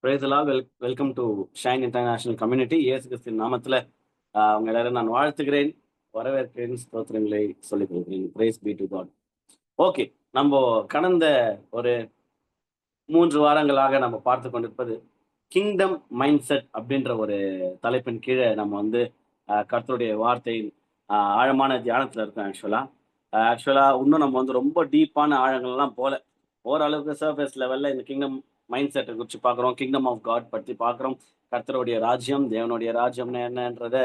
Price எல்லாம் welcome to shine international community. இயேசு கிறிஸ்துவின் நாமத்துல அவங்க எல்லாரும் நான் வாழ்த்துகிறேன், வரவேற்கிறேன், ஸ்தோத்திரங்களை சொல்லிக் கொள்கிறேன். Praise be to God. Okay, நம்ம கடந்த ஒரு 3 வாரங்களாக நம்ம பார்த்து கொண்டிருப்பது கிங்டம் மைண்ட் செட் அப்படின்ற ஒரு தலைப்பின் கீழே நம்ம வந்து கர்த்தருடைய வார்த்தையின் ஆழமான தியானத்துல இருக்கோம். ஆக்சுவலா இன்னும் நம்ம வந்து ரொம்ப டீப்பான ஆழங்கள்லாம் போல, ஓரளவுக்கு சர்ஃபேஸ் லெவல்ல இந்த கிங்டம் மைண்ட் செட்டை குறித்து பார்க்குறோம், கிங்டம் ஆஃப் காட் பற்றி பார்க்குறோம். கர்த்தருடைய ராஜ்யம், தேவனுடைய ராஜ்யம்னு என்னன்றத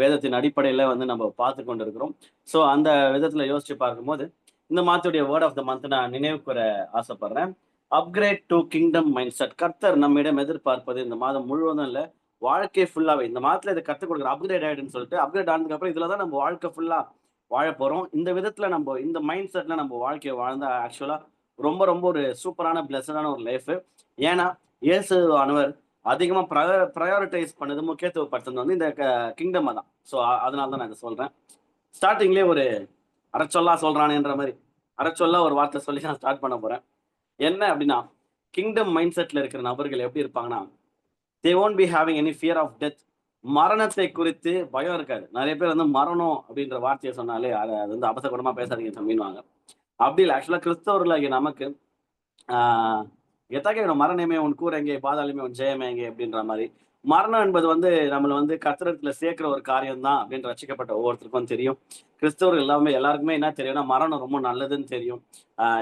வேதத்தின் அடிப்படையில் வந்து நம்ம பார்த்து கொண்டு இருக்கிறோம். ஸோ அந்த விதத்தில் யோசிச்சு பார்க்கும்போது இந்த மாதத்துடைய வேர்ட் ஆஃப் த மந்த் நான் நினைவு கூற ஆசைப்படுறேன். Upgrade to kingdom mind set. கர்த்தர் நம்மிடம் எதிர்பார்ப்பது இந்த மாதம் முழுவதும் இல்லை, வாழ்க்கை ஃபுல்லாவே இந்த மாதத்துல இதை கற்றுக் கொடுக்குற அப்கிரேட் ஆயிடுன்னு சொல்லிட்டு அப்கிரேட் ஆனதுக்கு அப்புறம் இதுல தான் நம்ம வாழ்க்கை ஃபுல்லா வாழ போறோம். இந்த விதத்துல நம்ம இந்த மைண்ட் செட்ல நம்ம வாழ்க்கையை வாழ்ந்தா ஆக்சுவலா ரொம்ப ரொம்ப ஒரு சூப்பரான பிளஸடான ஒரு லைஃப். ஏன்னா இயேசு ஆனவர் அதிகமா ப்ரையாரிட்டைஸ் பண்ணது, முக்கியத்துவப்படுத்துறது வந்து இந்த கிங்டம் தான். ஸோ அதனால தான் நான் இதை சொல்றேன். ஸ்டார்டிங்லேயே ஒரு அரைச்சொல்லா சொல்றானேன்ற மாதிரி அரைச்சொல்லா ஒரு வார்த்தை சொல்லி நான் ஸ்டார்ட் பண்ண போறேன். என்ன அப்படின்னா, கிங்டம் மைண்ட் செட்ல இருக்கிற நபர்கள் எப்படி இருப்பாங்கன்னா, they won't be having any fear of death. மரணத்தை குறித்து பயம் இருக்காது. நிறைய பேர் வந்து மரணம் அப்படின்ற வார்த்தையை சொன்னாலே அது வந்து அபசகுணமா பேசாதீங்க தம்பின்னுவாங்க. அப்படி இல்லை. ஆக்சுவலா கிறிஸ்தவர்களாகிய நமக்கு எத்தகைய மரணமே உன் கூறங்க, பாதாளமே உன் ஜெயமேங்க அப்படின்ற மாதிரி மரணம் என்பது வந்து நம்மளை வந்து கத்திரத்துல சேர்க்கிற ஒரு காரியம் தான் அப்படின்னு ரசிக்கப்பட்ட ஒவ்வொருத்தருக்கும் தெரியும். கிறிஸ்தவர்கள் எல்லாருக்குமே என்ன தெரியும்னா மரணம் ரொம்ப நல்லதுன்னு தெரியும்.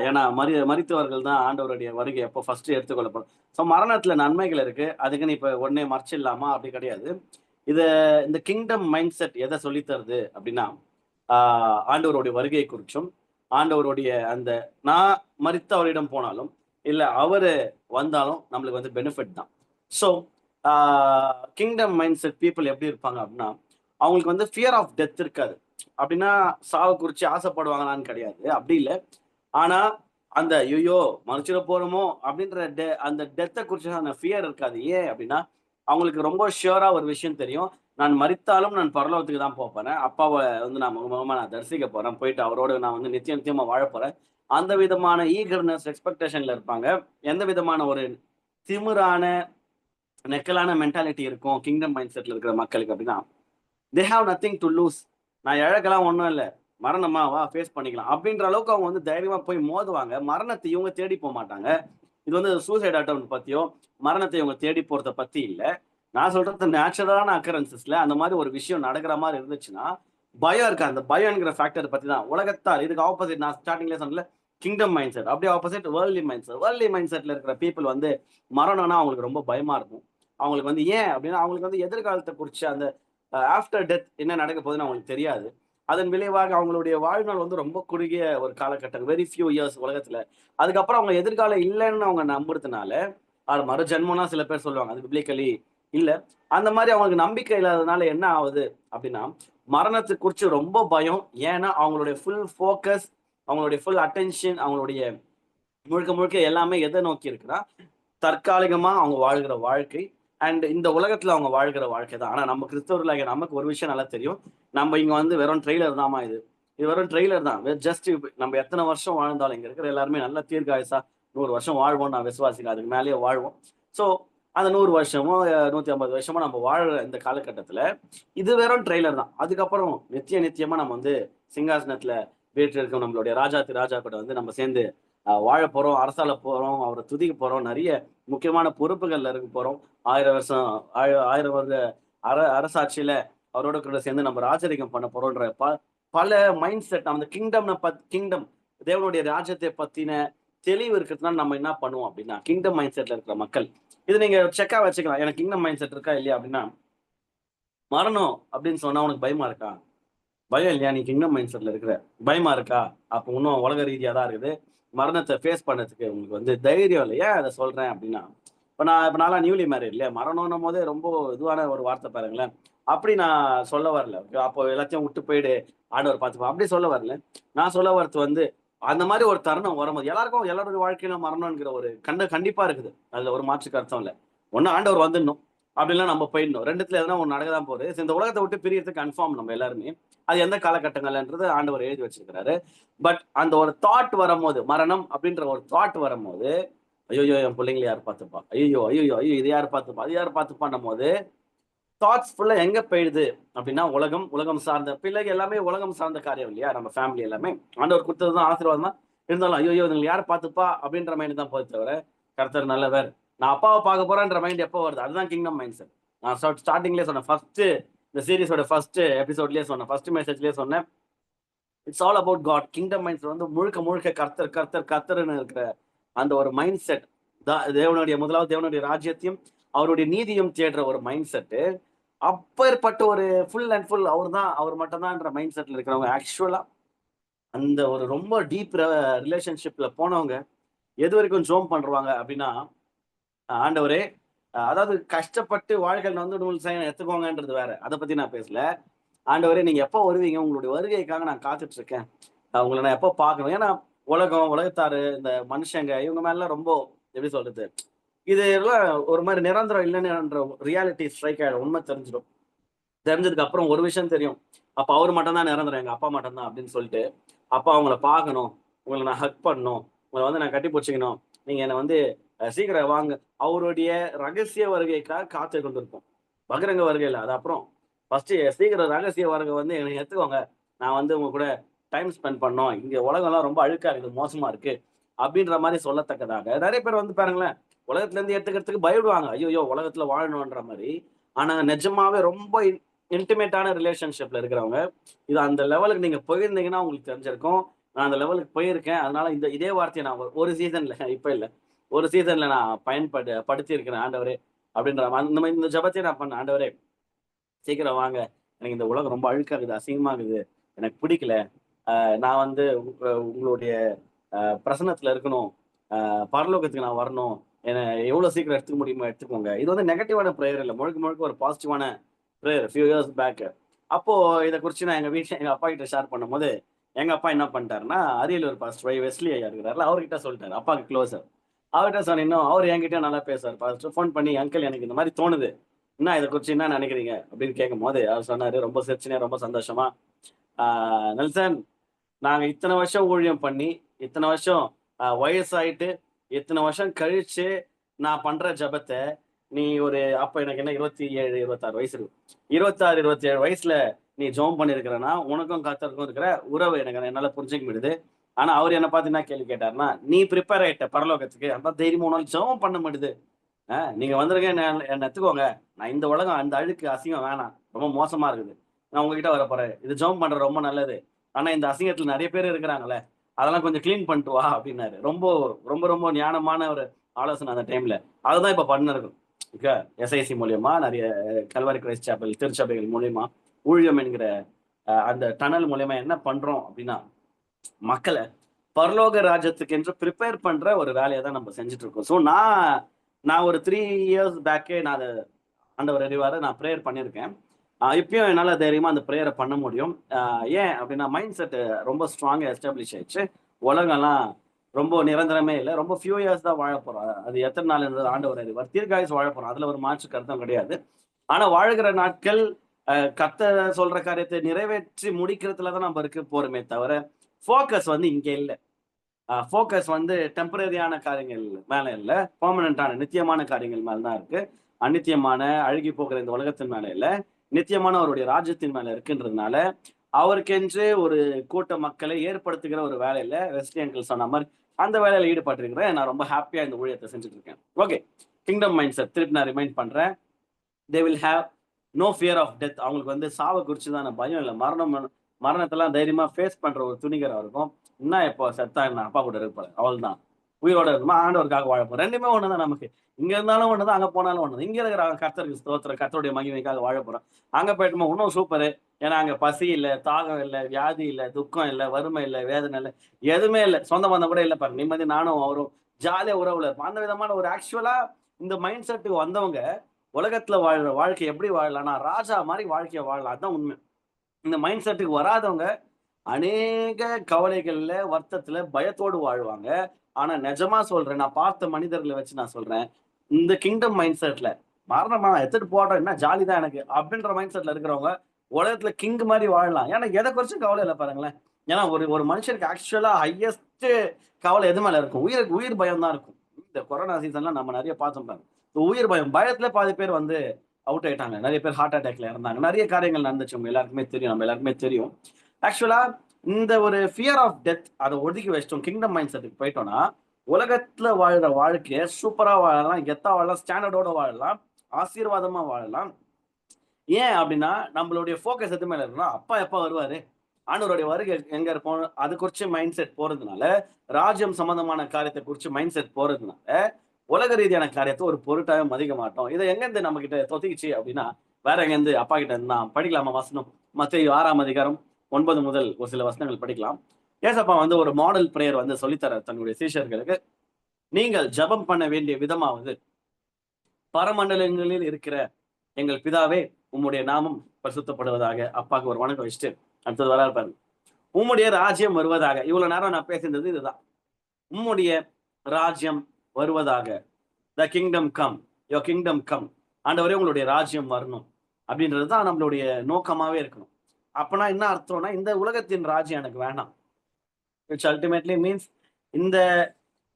ஏன்னா மரித்தவர்கள் தான் ஆண்டவருடைய வருகை எப்போ ஃபர்ஸ்ட் எடுத்துக்கொள்ளப்படும். ஸோ மரணத்துல நன்மைகள் இருக்கு, அதுக்குன்னு இப்ப உடனே மறைச்சிடலாமா? அப்படி கிடையாது. இது இந்த கிங்டம் மைண்ட் செட் எதை சொல்லி தருது அப்படின்னா, ஆண்டவருடைய வருகையை குறிச்சும், ஆண்டவருடைய அந்த நான் மரித்தவரிடம் போனாலும் இல்ல அவரு வந்தாலும் நம்மளுக்கு வந்து பெனிஃபிட் தான். So kingdom mind set people எப்படி இருப்பாங்க அப்படின்னா, அவங்களுக்கு வந்து ஃபியர் ஆஃப் டெத் இருக்காது. அப்படின்னா சாவை குறிச்சு ஆசைப்படுவாங்களான்னு கிடையாது, அப்படி இல்லை. ஆனா அந்த ஐயோ மறைச்சிட போறோமோ அப்படின்ற அந்த டெத்தை குறிச்சு அந்த ஃபியர் இருக்காது. ஏன் அப்படின்னா, அவங்களுக்கு ரொம்ப ஷியூரா ஒரு விஷயம் தெரியும். நான் மரித்தாலும் நான் பரலோகத்துக்கு தான் போறேன், அப்பாவை வந்து நான் முகமுகமா நான் தரிசிக்க போறேன், போயிட்டு அவரோட நான் வந்து நித்திய நித்தியமா வாழ போறேன். அந்த விதமான ஈகர்னஸ் எக்ஸ்பெக்டேஷன்ல இருப்பாங்க. எந்த விதமான ஒரு திமிரான நெக்கலான மென்டாலிட்டி இருக்கும் கிங்டம் மைண்ட் செட்ல இருக்கிற மக்களுக்கு அப்படின்னா, they have nothing to lose. நான் இழக்கலாம் ஒன்றும் இல்லை, மரணமா வா ஃபேஸ் பண்ணிக்கலாம் அப்படின்ற அளவுக்கு அவங்க வந்து தைரியமா போய் மோதுவாங்க. மரணத்தை இவங்க தேடி போக மாட்டாங்க. இது வந்து சூசைட் அட்டம் பத்தியோ மரணத்தை இவங்க தேடி போறத பத்தி இல்லை. நான் சொல்றது நேச்சுரலான அக்கரன்சஸ்ல அந்த மாதிரி ஒரு விஷயம் நடக்கிற மாதிரி இருந்துச்சுன்னா பயம் இருக்கு. அந்த பயம்ங்கிற ஃபேக்டர் பத்தி தான் உலகத்தார் இதுக்கு ஆப்போசிட். நான் ஸ்டார்டிங்ல சொன்னல கிங்டம் மைண்ட் செட், அப்படியே opposite worldly mind set. Worldly mind செட்ல இருக்கிற பீப்புள் வந்து மரணம்னா அவங்களுக்கு ரொம்ப பயமா இருக்கும். அவங்களுக்கு வந்து ஏன் அப்படின்னா, அவங்களுக்கு வந்து எதிர்காலத்தை குறிச்சு அந்த ஆஃப்டர் டெத் என்ன நடக்க போகுதுன்னு அவங்களுக்கு தெரியாது. அதன் விளைவாக அவங்களுடைய வாழ்நாள் வந்து ரொம்ப குறுகிய ஒரு காலகட்டம், வெரி ஃபியூ இயர்ஸ் உலகத்துல. அதுக்கப்புறம் அவங்க எதிர்காலம் இல்லைன்னு அவங்க நம்புறதுனால, அது மறு ஜென்மம்னா சில பேர் சொல்லுவாங்க, அது பிப்ளிக்கலி இல்ல. அந்த மாதிரி அவங்களுக்கு நம்பிக்கை இல்லாததுனால என்ன ஆகுது அப்படின்னா, மரணத்தை குறிச்சு ரொம்ப பயம். ஏன்னா அவங்களுடைய ஃபுல் ஃபோக்கஸ், அவங்களுடைய ஃபுல் அட்டென்ஷன், அவங்களுடைய முழுக்க முழுக்க எல்லாமே எதை நோக்கி இருக்குன்னா, தற்காலிகமா அவங்க வாழ்கிற வாழ்க்கை அண்ட் இந்த உலகத்துல அவங்க வாழ்கிற வாழ்க்கை தான். ஆனா நம்ம கிறிஸ்தவர்களாகிய நமக்கு ஒரு விஷயம் நல்லா தெரியும். நம்ம இங்க வந்து வெறும் ட்ரெய்லர் தாமா, இது வெறும் ட்ரெய்லர் தான். ஜஸ்ட் நம்ம எத்தனை வருஷம் வாழ்ந்தாலும் இங்க இருக்கிற எல்லாருமே நல்ல தீர்க்காயசா 100 வருஷம் வாழ்வோம். நான் விசுவாசிக்கிறேன், அதுக்கு மேலேயே வாழ்வோம். ஸோ அந்த 100 வருஷமோ 150 வருஷமோ நம்ம வாழ்ற இந்த காலகட்டத்துல இது வெறும் ட்ரெய்லர் தான். அதுக்கப்புறம் நித்தியமா நம்ம வந்து சிங்காசனத்துல வீட்டில் இருக்கும் நம்மளுடைய ராஜா கூட வந்து நம்ம சேர்ந்து வாழ போறோம், அரசால போறோம், அவரை துதிக்க போறோம், நிறைய முக்கியமான பொறுப்புகள்ல இருக்க போறோம். 1000 வருஷம் 1000 வருட அரசாட்சியில அவரோட கூட சேர்ந்து நம்ம ராஜரிகம் பண்ண போறோம்ன்ற பல மைண்ட் செட். அந்த கிங்டம் தேவனுடைய ராஜ்யத்தை பத்தின தெளிவு இருக்கிறதுனால நம்ம என்ன பண்ணுவோம் அப்படின்னா, கிங்டம் மைண்ட் செட்ல இருக்கிற மக்கள் இது நீங்க செக்கா வச்சுக்கலாம். எனக்கு கிங்டம் மைண்ட் செட் இருக்கா இல்லையா அப்படின்னா, மரணம் அப்படின்னு சொன்னா உனக்கு பயமா இருக்கா? பயம் இல்லையா? நீ கிங்டம் மைண்ட் செட்ல இருக்கிற, பயமா இருக்கா? அப்ப இன்னும் உலக ரீதியா தான் இருக்குது. மரணத்தை ஃபேஸ் பண்ணதுக்கு உங்களுக்கு வந்து தைரியம் இல்லை. ஏன் அதை சொல்றேன் அப்படின்னா, இப்ப நான்லாம் நியூலி மேரிட் இல்லையா, மரணம்னும் போதே ரொம்ப இதுவான ஒரு வார்த்தை பாருங்களேன். அப்படி நான் சொல்ல வரல. அப்போ எல்லாத்தையும் விட்டு போயிடு, ஆண்டவர் பார்த்துப்போம் அப்படி சொல்ல வரல. நான் சொல்ல வரது வந்து அந்த மாதிரி ஒரு தருணம் வரும்போது எல்லாருடைய வாழ்க்கையில மரணம்ங்கிற ஒரு கண்டிப்பா இருக்குது. அதுல ஒரு மாற்றுக்கு அர்த்தம் இல்லை. ஒண்ணு ஆண்டவர் வந்துடணும், அப்படிலாம் நம்ம போயிடணும். ரெண்டுத்துல எதனா ஒன்று நடக்க தான் போகுது. இந்த உலகத்தை விட்டு பிரியறதுக்கு கன்ஃபார்ம் நம்ம எல்லாருமே. அது எந்த காலகட்டங்கள்ன்றது ஆண்டவர் எழுதி வச்சிருக்கிறாரு. பட் அந்த ஒரு தாட் வரும்போது, மரணம் அப்படின்ற ஒரு தாட் வரும்போது ஐயோ என் பிள்ளைங்களை யார் பார்த்துப்பா, ஐயோ ஐயோ ஐயோ இது யார் பார்த்துப்பா, அது யார் பார்த்துப்பான்னும் போது தாட்ஸ் ஃபுல்லா எங்க போயிடுது அப்படின்னா, உலகம், உலகம் சார்ந்த பிள்ளைகள் எல்லாமே உலகம் சார்ந்த காரியம் இல்லையா? நம்ம ஃபேமிலி எல்லாமே ஆண்டவர் கொடுத்தது தான், ஆசீர்வாதம் தான். இருந்தாலும் ஐயோ இதுங்களை யார் பார்த்துப்பா அப்படின்ற மைண்ட் தான் போகுது தவிர, கர்த்தர் நல்லவர், நான் அப்பாவை பார்க்க போறேன்ற மைண்ட் எப்போ வருது? அதுதான் கிங்டம் மைண்ட் செட். நான் ஸ்டார்டிங்லேயே சொன்னேன், ஃபர்ஸ்ட் இந்த சீரிஸோட ஃபர்ஸ்ட் எபிசோட்லயே சொன்னேன், ஃபர்ஸ்ட் மெசேஜ்லயே சொன்னேன், it's all about God. Kingdom minds வந்து முழுக்க முழுக்க கர்த்தர் கர்த்தர் கர்த்தர்னு இருக்கிற அந்த ஒரு மைண்ட் செட் தான். தேவனுடைய முதலாவது தேவனுடைய ராஜ்யத்தையும் அவருடைய நீதியும் தேடுற ஒரு மைண்ட் செட்டு. அப்பேற்பட்ட ஒரு ஃபுல் அண்ட் ஃபுல் அவர் தான், அவர் மட்டும் தான்ன்ற மைண்ட் செட்ல இருக்கிறவங்க ஆக்சுவலா அந்த ஒரு ரொம்ப டீப் ரிலேஷன்ஷிப்ல போனவங்க எது வரைக்கும் ஜோம் பண்றாங்க அப்படின்னா, ஆண்டவரே, அதாவது கஷ்டப்பட்டு வாழ்க்கையில் வந்து நூல் செய்ய எடுத்துக்கோங்கன்றது வேற, அதை பத்தி நான் பேசல. ஆண்டவரே நீங்க எப்போ வருவீங்க, உங்களுடைய வருகைக்காக நான் காத்துட்டு இருக்கேன், உங்களை நான் எப்போ பார்க்கணும். ஏன்னா உலகம், உலகத்தாரு, இந்த மனுஷங்க இவங்க மேல ரொம்ப எப்படி சொல்றது, இது எல்லாம் ஒரு மாதிரி நிரந்தரம் இல்லைன்னு ரியாலிட்டி ஸ்ட்ரைக் ஆயிடும், உண்மை தெரிஞ்சிடும். தெரிஞ்சதுக்கு அப்புறம் ஒரு விஷயம் தெரியும், அப்ப அவர் மட்டும் தான் நிரந்தரம், எங்க அப்பா மட்டும் தான் அப்படின்னு சொல்லிட்டு, அப்பா அவங்கள பார்க்கணும், உங்களை நான் ஹக் பண்ணணும், உங்களை வந்து நான் கட்டி பிடிச்சிக்கணும், நீங்க என்னை வந்து சீக்கிரம் வாங்க. அவருடைய ரகசிய வருகைக்காக காத்து கொண்டிருப்போம், பகிரங்க வருகையில். அது அப்புறம் ஃபர்ஸ்ட் சீக்கிரம் ரகசிய வருகை வந்து என்னை எடுத்துக்கோங்க, நான் வந்து உங்க கூட டைம் ஸ்பெண்ட் பண்ணோம், இங்க உலகம்லாம் ரொம்ப அழுக்கா இருக்குது, மோசமா இருக்கு அப்படின்ற மாதிரி சொல்லத்தக்கதாக நிறைய பேர் வந்து பாருங்களேன், உலகத்துல இருந்து எடுத்துக்கிறதுக்கு பயப்படுவாங்க, ஐயோ உலகத்துல வாழணும்ன்ற மாதிரி. ஆனா நிஜமாவே ரொம்ப இன்டிமேட்டான ரிலேஷன்ஷிப்ல இருக்கிறவங்க, இது அந்த லெவலுக்கு நீங்க போயிருந்தீங்கன்னா உங்களுக்கு தெரிஞ்சிருக்கும். நான் அந்த லெவலுக்கு போயிருக்கேன், அதனால இதே வார்த்தையை நான் ஒரு சீசன்ல இப்ப இல்ல, ஒரு சீசன்ல நான் படுத்தி இருக்கிறேன் ஆண்டவரே அப்படின்ற அந்த மாதிரி இந்த ஜபத்தையும் நான் பண்ணேன். ஆண்டவரே சீக்கிரம் வாங்க, எனக்கு இந்த உலகம் ரொம்ப அழுக்காகுது, அசிங்கமாகுது, எனக்கு பிடிக்கல, நான் வந்து உங்களுடைய பிரசன்னத்துல இருக்கணும், பரலோகத்துக்கு நான் வரணும், என்ன எவ்வளவு சீக்கிரம் எடுத்துக்க முடியுமோ எடுத்துக்கோங்க. இது வந்து நெகட்டிவான ப்ரேயர் இல்லை, முழுக்க முழுக்க ஒரு பாசிட்டிவான ப்ரேயர். ஃபியூ இயர்ஸ் பேக் அப்போ இதை குறித்து நான் எங்க வீட்டில் எங்க அப்பா கிட்ட ஷேர் பண்ணும்போது, எங்க அப்பா என்ன பண்ணிட்டாருன்னா, அரியலூர் பாஸ்டர் வெஸ்லி ஐயா இருக்கிறாருல, அவர்கிட்ட சொல்லிட்டாரு, அப்பாவுக்கு க்ளோஸர். அவர்கிட்ட சொன்ன, இன்னும் அவர் என்கிட்ட நல்லா பேசுவார் பாஸ்டர். ஃபோன் பண்ணி, அங்கிள் எனக்கு இந்த மாதிரி தோணுது, என்ன இதை குறித்து என்ன நினைக்கிறீங்க அப்படின்னு கேட்கும் போது அவர் சொன்னாரு, ரொம்ப சிரிச்சுனே ரொம்ப சந்தோஷமா, நெல்சன், நாங்க இத்தனை வருஷம் ஊழியம் பண்ணி, இத்தனை வருஷம் வயசாயிட்டு, இத்தனை வருஷம் கழிச்சு நான் பண்ற ஜபத்தை நீ ஒரு அப்ப எனக்கு என்ன 27 26 வயசு இருக்கு, 26 27 வயசுல நீ ஜோம் பண்ணிருக்கிறன்னா உனக்கும் கர்த்தருக்கும் இருக்கிற உறவு எனக்கு என்னால புரிஞ்சுக்க முடியுது. ஆனா அவர் என்ன பார்த்து என்ன கேள்வி கேட்டாருன்னா, நீ ப்ரிப்பேர் ஆயிட்ட பரலோகத்துக்கு, அந்த தைரியம் உன்னால ஜெபம் பண்ண முடியுது, நீங்க வந்துருங்க, என்ன எடுத்துக்கோங்க, நான் இந்த உலகம் அந்த அழுக்கு அசிங்கம் வேணாம், ரொம்ப மோசமா இருக்குது, நான் உங்ககிட்ட வர போறேன், இது ஜெபம் பண்ற ரொம்ப நல்லது, ஆனா இந்த அசிங்கத்துல நிறைய பேர் இருக்கிறாங்களே, அதெல்லாம் கொஞ்சம் கிளீன் பண்ணிட்டு வா அப்படின்னாரு. ரொம்ப ரொம்ப ரொம்ப ஞானமான ஒரு ஆலோசனை அந்த டைம்ல. அதுதான் இப்ப பண்ணிருக்கும். எஸ்ஐசி மூலியமா, நிறைய கல்வாரி கிரைஸ்ட் சாப்பல் திருச்சபைகள் மூலியமா, ஊழியம் என்கிற அந்த டனல் மூலியமா என்ன பண்றோம் அப்படின்னா, மக்களை பரலோக ராஜ்யத்துக்கு என்று ப்ரிப்பேர் பண்ற ஒரு வேலையை தான் நம்ம செஞ்சுட்டு இருக்கோம். ஸோ நான் ஒரு 3 இயர்ஸ் பேக்கே நான் அதை ஆண்டவர் அறிவார நான் ப்ரேயர் பண்ணியிருக்கேன். இப்பயும் என்னால் தைரியமா அந்த ப்ரேயரை பண்ண முடியும். ஏன் அப்படின்னா மைண்ட் செட் ரொம்ப ஸ்ட்ராங்காக எஸ்டாப்ளிஷ் ஆயிடுச்சு. உலகம்லாம் ரொம்ப நிரந்தரமே இல்லை, ரொம்ப ஃபியூ இயர்ஸ் தான் வாழ போறோம். அது எத்தனை நாள் இருந்தது ஆண்டவர் அறிவார். தீர்க்காயுஸ் வாழ போறோம், அதுல ஒரு மாற்று கருத்தும் கிடையாது. ஆனா வாழ்கிற நாட்கள் கர்த்தர் சொல்ற காரியத்தை நிறைவேற்றி முடிக்கிறதுல தான் நம்ம இருக்க போறோமே தவிர, ஃபோக்கஸ் வந்து இங்க இல்லை. ஃபோக்கஸ் வந்து டெம்பரரியான காரியங்கள் மேல இல்லை, பெர்மனண்டான நித்தியமான காரியங்கள் மேல தான் இருக்கு. அநித்தியமான அழுகி போகிற இந்த உலகத்தின் மேல இல்லை, நித்தியமான அவருடைய ராஜ்யத்தின் மேல இருக்குன்றதுனால அவருக்கென்று ஒரு கூட்ட மக்களை ஏற்படுத்துகிற ஒரு வேலையில வெஸ்லி அங்கிள் சொன்ன மாதிரி அந்த வேலையில ஈடுபட்டிருக்கிறேன். நான் ரொம்ப ஹாப்பியா இந்த ஊழியத்தை செஞ்சுட்டு இருக்கேன். ஓகே, கிங்டம் மைண்ட் செட் திருப்பி நான் ரிமைண்ட் பண்றேன். They will have no fear of death. அவங்களுக்கு வந்து சாவை குறித்து தான் பயம் இல்லை, மரணத்தெல்லாம் தைரியமா ஃபேஸ் பண்ற ஒரு துணிகரா இருக்கும். என்ன இப்போ செத்தா என்ன, அப்பா கூட இருப்பாரு, அவள் தான் உயிரோட இருக்குமா, ஆண்டவருக்காக வாழப்போம். ரெண்டுமே ஒண்ணுதான் நமக்கு, இங்க இருந்தாலும் ஒண்ணுதான், அங்க போனாலும் ஒண்ணுதான். இங்க இருக்கிற கர்த்தருக்கு ஸ்தோத்திரம், கர்த்தருடைய மகிமைக்காக வாழ போறோம். அங்க போயிட்டோமா இன்னும் சூப்பரு, ஏன்னா அங்க பசி இல்லை, தாகம் இல்லை, வியாதி இல்லை, துக்கம் இல்லை, வறுமை இல்லை, வேதனை இல்லை, எதுவுமே இல்லை, சொந்த பந்தம் கூட இல்லை பாருங்க, நிம்மதி நானும் அவரும் ஜாலியா உறவுல இருப்போம். அந்த விதமான ஒரு ஆக்சுவலா இந்த மைண்ட் செட்டுக்கு வந்தவங்க உலகத்துல வாழ்ற வாழ்க்கை எப்படி வாழலாம்னா ராஜா மாதிரி வாழ்க்கையை வாழலாம், அதுதான் உண்மை. இந்த மைண்ட் செட்டுக்கு வராதவங்க அநேக கவலைகள்ல, வருத்தத்துல, பயத்தோடு வாழ்வாங்க. ஆனா நிஜமா சொல்றேன், நான் பார்த்த மனிதர்களை வச்சு நான் சொல்றேன், இந்த கிங்டம் மைண்ட் செட்ல மரணமா எடுத்துட்டு போட்டோம், என்ன ஜாலி தான் எனக்கு அப்படின்ற மைண்ட் செட்ல இருக்கிறவங்க உலகத்துல கிங் மாதிரி வாழலாம். ஏன்னா எதை குறிச்சும் கவலை இல்லை பாருங்களேன். ஏன்னா ஒரு மனுஷனுக்கு ஆக்சுவலா ஹையஸ்ட் கவலை எது மேல இருக்கும், உயிருக்கு உயிர் பயம் தான் இருக்கும். இந்த கொரோனா சீசன்லாம் நம்ம நிறைய பார்த்தோம் பாருங்க. உயிர் பயம், பயத்துல பாதி பேர் வந்து அவுட் ஆயிட்டாங்க. நிறைய பேர் ஹார்ட் அட்டாக்ல இறந்தாங்க. நிறைய காரியங்கள் நடந்துச்சு. உங்க எல்லாருக்குமே தெரியும். நம்ம எல்லாருக்குமே தெரியும். ஆக்சுவலா இந்த ஒரு ஃபியர் ஆஃப் டெத் அதை ஒதுக்கி வச்சிட்டோம். கிங்டம் மைண்ட் செட்டுக்கு போயிட்டோம்னா, உலகத்துல வாழ்ற வாழ்க்கைய சூப்பரா வாழலாம், கெத்தா வாழலாம், ஸ்டாண்டர்டோட வாழலாம், ஆசீர்வாதமா வாழலாம். ஏன் அப்படின்னா, நம்மளுடைய ஃபோக்கஸ் எது மேல இருக்குன்னா, அப்பா எப்ப வருவாரு? ஆண்டவருடைய வருகை எங்க இருப்போம்? அது குறிச்சு மைண்ட் செட் போறதுனால, ராஜ்யம் சம்பந்தமான காரியத்தை குறிச்சு மைண்ட் செட் போறதுனால, உலக ரீதியான காரியத்தை ஒரு பொருட்டாவே மதிக்க மாட்டோம். இதை எங்கேருந்து நம்ம கிட்ட தொத்திக்கிச்சு அப்படின்னா, வேற எங்கேருந்து அப்பா கிட்ட இருந்து தான். படிக்கலாமா வசனம்? மத்தேயு 6ஆம் அதிகாரம் 9 முதல் ஒரு சில வசனங்கள் படிக்கலாம். ஏசப்பா வந்து ஒரு மாடல் பிரேயர் வந்து சொல்லித்தரார் தன்னுடைய சீஷர்களுக்கு. நீங்கள் ஜெபம் பண்ண வேண்டிய விதமாவது, பரமண்டலங்களில் இருக்கிற எங்கள் பிதாவே, உம்முடைய நாமம் பரிசுத்தப்படுவதாக. அப்பாவுக்கு ஒரு வணக்கம் வச்சுட்டு அடுத்தது வராரு பாருங்க. உம்முடைய ராஜ்யம் வருவதாக. இவ்வளவு நேரம் நான் பேசினது இதுதான். உம்முடைய ராஜ்யம் வருவதாக. The kingdom come, your kingdom come. ஆண்டவரே உங்களுடைய ராஜ்யம் வரணும் அப்படின்றது தான் நம்மளுடைய நோக்கமாவே இருக்கணும். அப்பனா என்ன அர்த்தம்னா, இந்த உலகத்தின் ராஜ்யம் எனக்கு வேணாம். விச் அல்டிமேட்லி மீன்ஸ் இந்த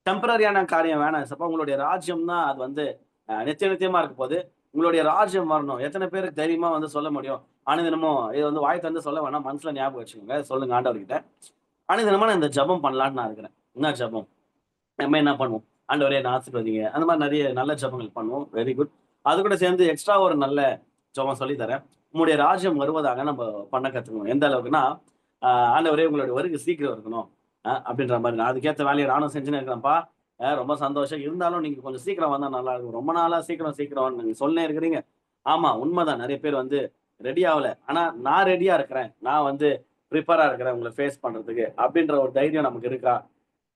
டெம்பரரியான காரியம் வேணாம். சப்போ உங்களுடைய ராஜ்யம் தான் அது வந்து நித்திய நித்தியமா இருக்க போது. உங்களுடைய ராஜ்யம் வரணும். எத்தனை பேருக்கு தைரியமா வந்து சொல்ல முடியும்? அனுதினமும் இது வந்து வாய் தந்து சொல்ல வேணாம், மனசுல ஞாபகம் வச்சுக்கோங்க. சொல்லுங்க ஆண்டவர்கிட்ட. அனுதினமா நான் இந்த ஜெபம் பண்ணலான்னு நான் இருக்கிறேன். என்ன ஜெபம்? நம்ம என்ன பண்ணுவோம்? ஆண்டவரே என்ன ஆசீர்வதிங்க. அந்த மாதிரி நிறைய நல்ல ஜெபங்கள் பண்ணுவோம். Very good. அது கூட சேர்ந்து எக்ஸ்ட்ரா ஒரு நல்ல ஜெபம் சொல்லி தரேன். உங்களுடைய ராஜ்யம் வருவதாக நம்ம பண்ண கத்துக்கணும். எந்த அளவுக்குன்னா, ஆண்டவரே உங்களுடைய வருகை சீக்கிரம் இருக்கணும் அப்படின்ற மாதிரி. நான் அதுக்கேற்ற வேலையை நானும் செஞ்சுன்னு இருக்கிறேன்ப்பா. ரொம்ப சந்தோஷம். இருந்தாலும் நீங்க கொஞ்சம் சீக்கிரம் வந்தா நல்லா இருக்கும். ரொம்ப நாளா சீக்கிரம் சீக்கிரம் நீங்க சொல்லினே இருக்கிறீங்க. ஆமா, உண்மைதான். நிறைய பேர் வந்து ரெடி ஆகல. ஆனா நான் ரெடியா இருக்கிறேன். நான் வந்து ப்ரிப்பேரா இருக்கிறேன் உங்களை ஃபேஸ் பண்றதுக்கு அப்படின்ற ஒரு தைரியம் நமக்கு இருக்கா?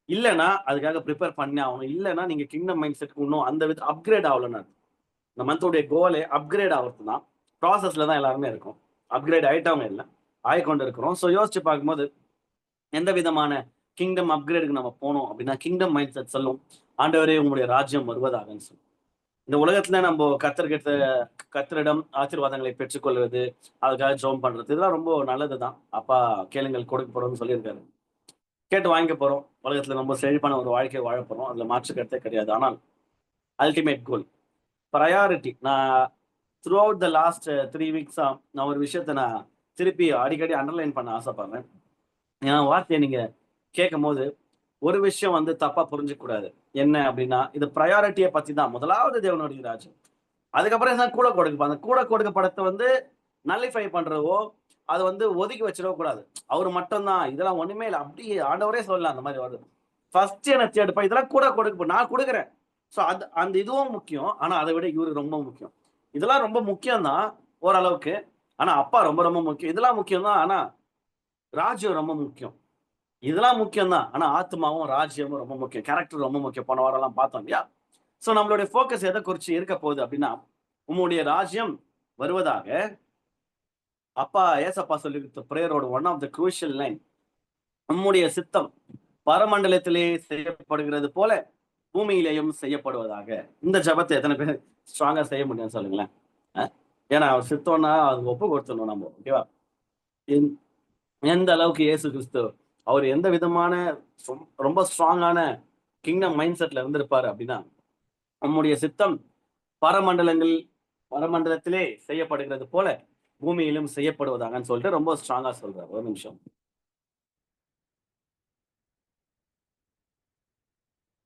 இல்லைன்னா அதுக்காக ப்ரிப்பேர் பண்ணி ஆகணும். இல்லைன்னா நீங்க கிங்டம் மைண்ட் செட்க்கு இன்னும் அந்த வித அப்கிரேட் ஆகலன்னு. இந்த மந்தோடைய கோலே அப்கிரேட் ஆகிறது தான். ப்ராசஸ்ல தான் எல்லாருமே இருக்கும். அப்கிரேட் ஆயிட்டவங்க இல்லை, ஆயிக்கொண்டு இருக்கிறோம். ஸோ யோசிச்சு பார்க்கும்போது எந்த விதமான கிங்டம் அப்கிரேடுக்கு நம்ம போனோம் அப்படின்னா, கிங்டம் மைண்ட் செட் சொல்லும், ஆண்டவரே உங்களுடைய ராஜ்யம் வருவதாகன்னு சொல்லும். இந்த உலகத்துல நம்ம கத்தரிடம் ஆசீர்வாதங்களை பெற்றுக்கொள்வது, அதுக்காக ஜெபம் பண்றது, இதெல்லாம் ரொம்ப நல்லதுதான். அப்பா கேளுங்கள் கொடுக்க போறோம்னு சொல்லியிருக்காரு. கேட்டு வாங்கிக்க போறோம். உலகத்துல ரொம்ப செழிப்பான ஒரு வாழ்க்கையை வாழ போறோம். அதுல மாற்று கருத்தே கிடையாது. ஆனால் அல்டிமேட் கோல், ப்ரையாரிட்டி. நான் த்ரூ அவுட் த லாஸ்ட் 3 வீக்ஸா நான் ஒரு விஷயத்த நான் திருப்பி அடிக்கடி அண்டர்லைன் பண்ண ஆசைப்படுறேன். என் வார்த்தையை நீங்க கேட்கும் போது ஒரு விஷயம் வந்து தப்பா புரிஞ்சுக்க கூடாது. என்ன அப்படின்னா, இது ப்ரையாரிட்டியை பத்தி தான். முதலாவது தேவனுடைய ராஜ்யம். அதுக்கப்புறம் தான் கூட கொடுக்க, அந்த கூட கொடுக்கப்படத்தை வந்து நல்லிஃபை பண்றவோ, அதை வந்து ஒதுக்கி வச்சிடவோ கூடாது. அவர் மட்டும் தான், இதெல்லாம் ஒண்ணுமே இல்லை. அப்படி ஆண்டவரே சொல்லலாம். அந்த மாதிரி வருது. ஃபர்ஸ்ட் என்ன தேடுப்பா, இதெல்லாம் கூட கொடுக்க நான் கொடுக்குறேன். ஸோ அது அந்த இதுவும் முக்கியம். ஆனா அதை விட இவரு ரொம்ப முக்கியம். இதெல்லாம் ரொம்ப முக்கியம் தான் ஓரளவுக்கு. ஆனா அப்பா ரொம்ப ரொம்ப முக்கியம். இதெல்லாம் முக்கியம் தான். ஆனா ராஜ்யம் ரொம்ப முக்கியம். இதெல்லாம் முக்கியம் தான். ஆனா ஆத்மாவும் ராஜ்யமும் ரொம்ப முக்கியம். கேரக்டர் ரொம்ப முக்கியம். போன வாரம் எல்லாம் பார்த்தோம் இல்லையா? சோ நம்மளுடைய ஃபோக்கஸ் எதை குறிச்சு இருக்க போகுது அப்படின்னா, உம்முடைய ராஜ்யம் வருவதாக. அப்பா ஏசப்பா சொல்லி பிரேயரோட one of the crucial line, உம்முடைய சித்தம் பரமண்டலத்திலே செய்யப்படுகிறது போல பூமியிலேயும் செய்யப்படுவதாக. இந்த ஜபத்தை எத்தனை பேர் ஸ்ட்ராங்கா செய்ய முடியும் சொல்லுங்களேன்? ஏன்னா அவர் சித்தம்னா அது ஒப்பு கொடுத்துடணும் நம்ம. ஓகேவா? எந்த அளவுக்கு இயேசு கிறிஸ்து அவர் எந்த விதமான ரொம்ப ஸ்ட்ராங்கான கிங்டம் மைண்ட் செட்ல இருந்திருப்பாரு அப்படின்னா, நம்முடைய சித்தம் பரமண்டலத்திலே செய்யப்படுகிறது போல பூமியிலும் செய்யப்படுவதாகன்னு சொல்லிட்டு ரொம்ப ஸ்ட்ராங்கா சொல்றாரு. ஒரு நிமிஷம்.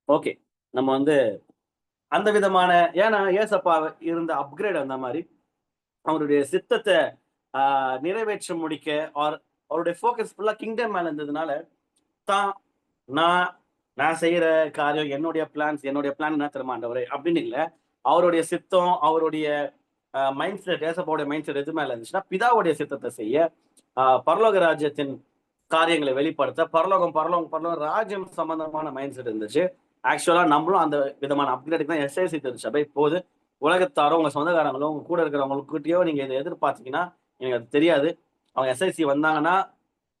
ஓகே, நம்ம வந்து அந்த விதமான, ஏன்னா ஏசப்பா இருந்த அப்கிரேட் அந்த மாதிரி அவருடைய சித்தத்தை நிறைவேற்ற முடிக்க, அவருடைய ஃபோக்கஸ் ஃபுல்லா கிங்டம் மேல இருந்ததுனால தான் நான் நான் செய்யற காரியம், என்னுடைய பிளான் என்ன தெரியுமா ஆண்டவரே அப்படின்னு இல்ல. அவருடைய சித்தம், அவருடைய மைண்ட் செட், ஏசப்பாவுடைய மைண்ட் செட் எது மேல இருந்துச்சுன்னா, பிதாவுடைய சித்தத்தை செய்ய, பரலோக ராஜ்யத்தின் காரியங்களை வெளிப்படுத்த, பரலோகம் ராஜ்யம் சம்பந்தமான மைண்ட் செட் இருந்துச்சு. ஆக்சுவலா நம்மளும் அந்த விதமான அப்கிரேடுக்கு தான் எஸ்ஐசி சபை போது. உலகத்தாரோ உங்க சொந்தக்காரங்களோ உங்க கூட இருக்கிறவங்களுக்கிட்டயோ நீங்க இதை எதிர்பார்த்தீங்கன்னா, எனக்கு அது தெரியாது. அவங்க எஸ்ஐசி வந்தாங்கன்னா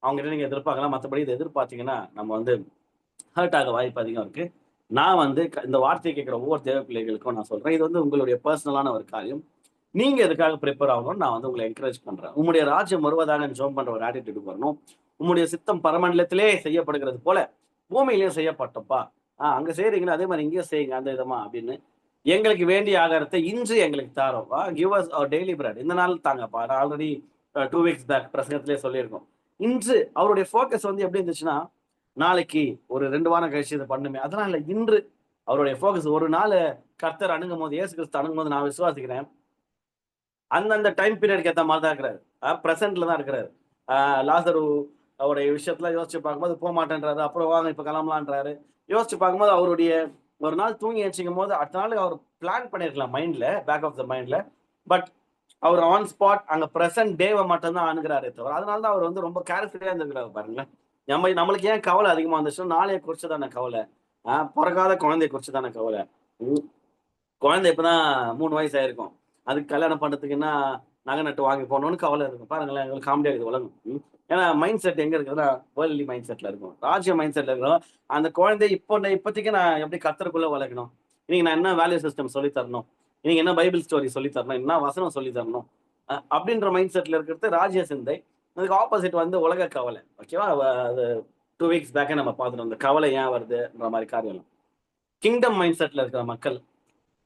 அவங்க கிட்ட நீங்க எதிர்பார்க்கலாம். மற்றபடி இதை எதிர்பார்த்தீங்கன்னா நம்ம வந்து ஹர்ட் ஆக வாய்ப்பு அதிகம் இருக்கு. நான் வந்து இந்த வார்த்தையை கேட்கிற ஒவ்வொரு தேவ பிள்ளைகளுக்கும் நான் சொல்றேன், இது வந்து உங்களுடைய பர்சனலான ஒரு காரியம். நீங்க எதுக்காக ப்ரிப்பேர் ஆகணும்னு நான் வந்து உங்களை என்கரேஜ் பண்றேன். உங்களுடைய ராஜ்யம் வருவதாக ஜெபம் பண்ற ஒரு ஆட்டிடியூட் வரணும். உங்களுடைய சித்தம் பரமண்டலத்திலே செய்யப்படுகிறது போல பூமியிலேயும் செய்யப்பட்டப்பா. அங்க செய்றீங்களா அதே மாதிரி இங்கேயும் செய்யுங்க அந்த விதமா அப்படின்னு. எங்களுக்கு வேண்டிய ஆகாரத்தை இன்று எங்களுக்கு தாரோம். கிவ் அஸ் அவர் டெய்லி பிரெட். இந்த நாள் தாங்கப்பா. நான் ஆல்ரெடி 2 வீக்ஸ் பேக் பிரசங்கத்திலே சொல்லியிருக்கோம். இன்று அவருடைய ஃபோக்கஸ் வந்து எப்படி இருந்துச்சுன்னா, நாளைக்கு ஒரு 2 வாரம் கழிச்சு இதை பண்ணுமே. அதெல்லாம் இல்ல. இன்று அவருடைய ஃபோக்கஸ் ஒரு நாள் கர்த்தர் அணுகும்போது, இயேசு கிறிஸ்து அணுகும்போது நான் விசுவாசிக்கிறேன். அந்தந்த டைம் பீரியடுக்கு ஏத்த மாதிரி தான் இருக்கிறாரு. பிரசன்ட்ல தான் இருக்கிறாரு. லாசரு அவருடைய விஷயத்துல யோசிச்சு பார்க்கும்போது போமாட்டேன்றாரு. அப்புறம் வாங்க இப்ப கிளம்பலான்றாரு. யோசிச்சு பார்க்கும்போது அவருடைய ஒரு நாள் தூங்கி எந்திரிக்கும் போது அடுத்த நாள் அவர் பிளான் பண்ணிருக்கலாம் மைண்ட்ல, பேக் ஆஃப் த மைண்ட்ல. பட் அவர் ஆன் ஸ்பாட் அங்க பிரசன்ட் டேவை மட்டும் தான் அணுகிறாரே தவிர, அதனால தான் அவர் வந்து ரொம்ப கேர்ஃபுல்லியா இருந்திருக்கிறாரு பாருங்களேன். நம்மளுக்கு ஏன் கவலை அதிகமா வந்துச்சுன்னா, நாளைய குறிச்சு தானே கவலை. பொறக்காத குழந்தைய குறிச்சு தானே கவலை. ம். குழந்தை இப்பதான் 3 வயசு ஆயிருக்கும். அதுக்கு கல்யாணம் பண்றதுக்குன்னா நகை நட்டு வாங்கி போடணும்னு கவலை இருக்கும். பாருங்களேன் எவ்வளவு காமெடியா இருக்குது உலகம். ஏன்னா மைண்ட் செட் எங்க இருக்குதுன்னா வேர்ல்ட்லி மைண்ட் செட்ல இருக்கும். ராஜ்ய மைண்ட் செட்ல இருக்கிறோம். அந்த குழந்தை இப்போதைக்கு நான் எப்படி கர்த்தருக்குள்ள வளர்க்கணும். இன்னைக்கு நான் என்ன வேல்யூ சிஸ்டம் சொல்லி தரணும். இன்னைக்கு என்ன பைபிள் ஸ்டோரி சொல்லி தரணும். என்ன வசனம் சொல்லி தரணும். அப்படின்ற மைண்ட் செட்ல இருக்கிறது ராஜ்ய சிந்தை. அதுக்கு ஆப்போசிட் வந்து உலக கவலை. ஓகேவா? அது 2 வீக்ஸ் பேக்கே நம்ம பார்த்துட்டோம். அந்த கவலை ஏன் வருதுன்ற மாதிரி காரியம். கிங்டம் மைண்ட் செட்ல இருக்கிற மக்கள்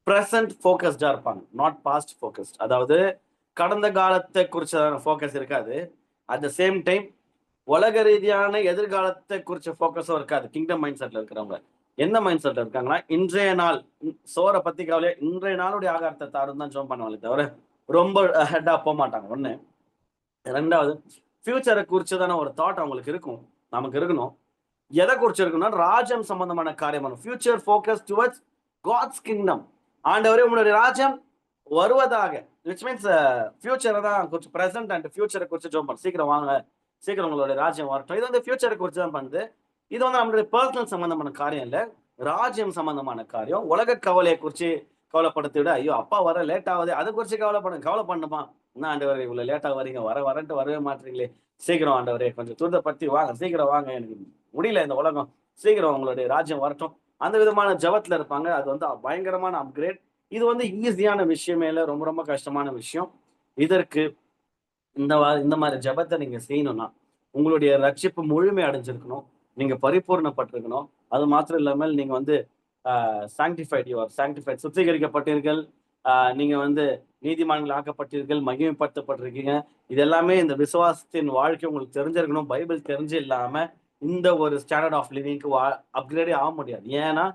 பிரசன்ட் ஃபோக்கஸ்டா இருப்பாங்க. Not past focused. அதாவது கடந்த காலத்தை குறிச்சதான ஃபோக்கஸ் இருக்காது. அட் த சேம் டைம் உலக ரீதியான எதிர்காலத்தை குறிச்ச ஃபோக்கஸும் இருக்காது. கிங்டம் மைண்ட் செட்ல இருக்கிறவங்க எந்த மைண்ட் செட்ல இருக்காங்கன்னா, இன்றைய நாள் சோரை பத்தி கவலையா இன்றைய நாளுடைய ஆகாரத்தை தாரும் தான் ஜெபம் பண்ணுவாங்களே தவிர ரொம்ப ஹெட்டா போக மாட்டாங்க. ஒண்ணு. ரெண்டாவது ஃபியூச்சரை குறிச்சதான ஒரு தாட் அவங்களுக்கு இருக்கும். நமக்கு இருக்கணும். எதை குறிச்சு இருக்குன்னா ராஜ்யம் சம்பந்தமான காரியம். Future focus towards God's kingdom. ஆண்டவரே உங்களுடைய ராஜ்யம் வருவதாக. விச் மீன்ஸ் ஃபியூச்சரை தான் கொஞ்சம் பிரசன்ட் அண்ட் ஃபியூச்சரை குறிச்சு ஜோம் பண்ணு. சீக்கிரம் வாங்க, சீக்கிரம் உங்களுடைய ராஜ்யம் வரட்டும். இது வந்து ஃபியூச்சரை குறிச்சு தான் பண்ணுது. இது வந்து நம்மளுடைய பர்சனல் சம்பந்தமான காரியம் இல்ல, ராஜ்யம் சம்பந்தமான காரியம். உலக கவலையை குறிச்சு கவலைப்படுத்தி விட, ஐயோ அப்பா வர லேட் ஆகுது அதை குறிச்சு கவலை பண்ணுமா. என்ன ஆண்டவரே இவ்வளவு லேட்டா வரீங்க, வரன்ட்டு வரவே மாட்டீங்களே. சீக்கிரம் ஆண்டவரே கொஞ்சம் துரிதப்படுத்தி வாங்க, சீக்கிரம் வாங்க, எனக்கு முடியல இந்த உலகம், சீக்கிரம் உங்களுடைய ராஜ்யம் வரட்டும். அந்த விதமான ஜபத்துல இருப்பாங்க. அது வந்து பயங்கரமான அப்கிரேட். இது வந்து ஈஸியான விஷயமே இல்ல, ரொம்ப ரொம்ப கஷ்டமான விஷயம். இதற்கு இந்த மாதிரி ஜபத்தை நீங்க செய்யணும்னா உங்களுடைய ரட்சிப்பு முழுமை அடைஞ்சிருக்கணும். நீங்க பரிபூர்ணப்பட்டிருக்கணும். அது மாத்திரம் இல்லாமல் நீங்க வந்து சாங்டிஃபைட் சுத்திகரிக்கப்பட்டீர்கள். நீங்க வந்து நீதிமான்கள் ஆக்கப்பட்டீர்கள், மகிமைப்படுத்தப்பட்டிருக்கீங்க. இது எல்லாமே இந்த விசுவாசத்தின் வாழ்க்கை உங்களுக்கு தெரிஞ்சிருக்கணும். பைபிள் தெரிஞ்சு இல்லாம இந்த ஒரு ஸ்டாண்டர்ட் ஆஃப் லிவிங்க்கு அப்கிரேடே ஆக முடியாது. ஏன்னா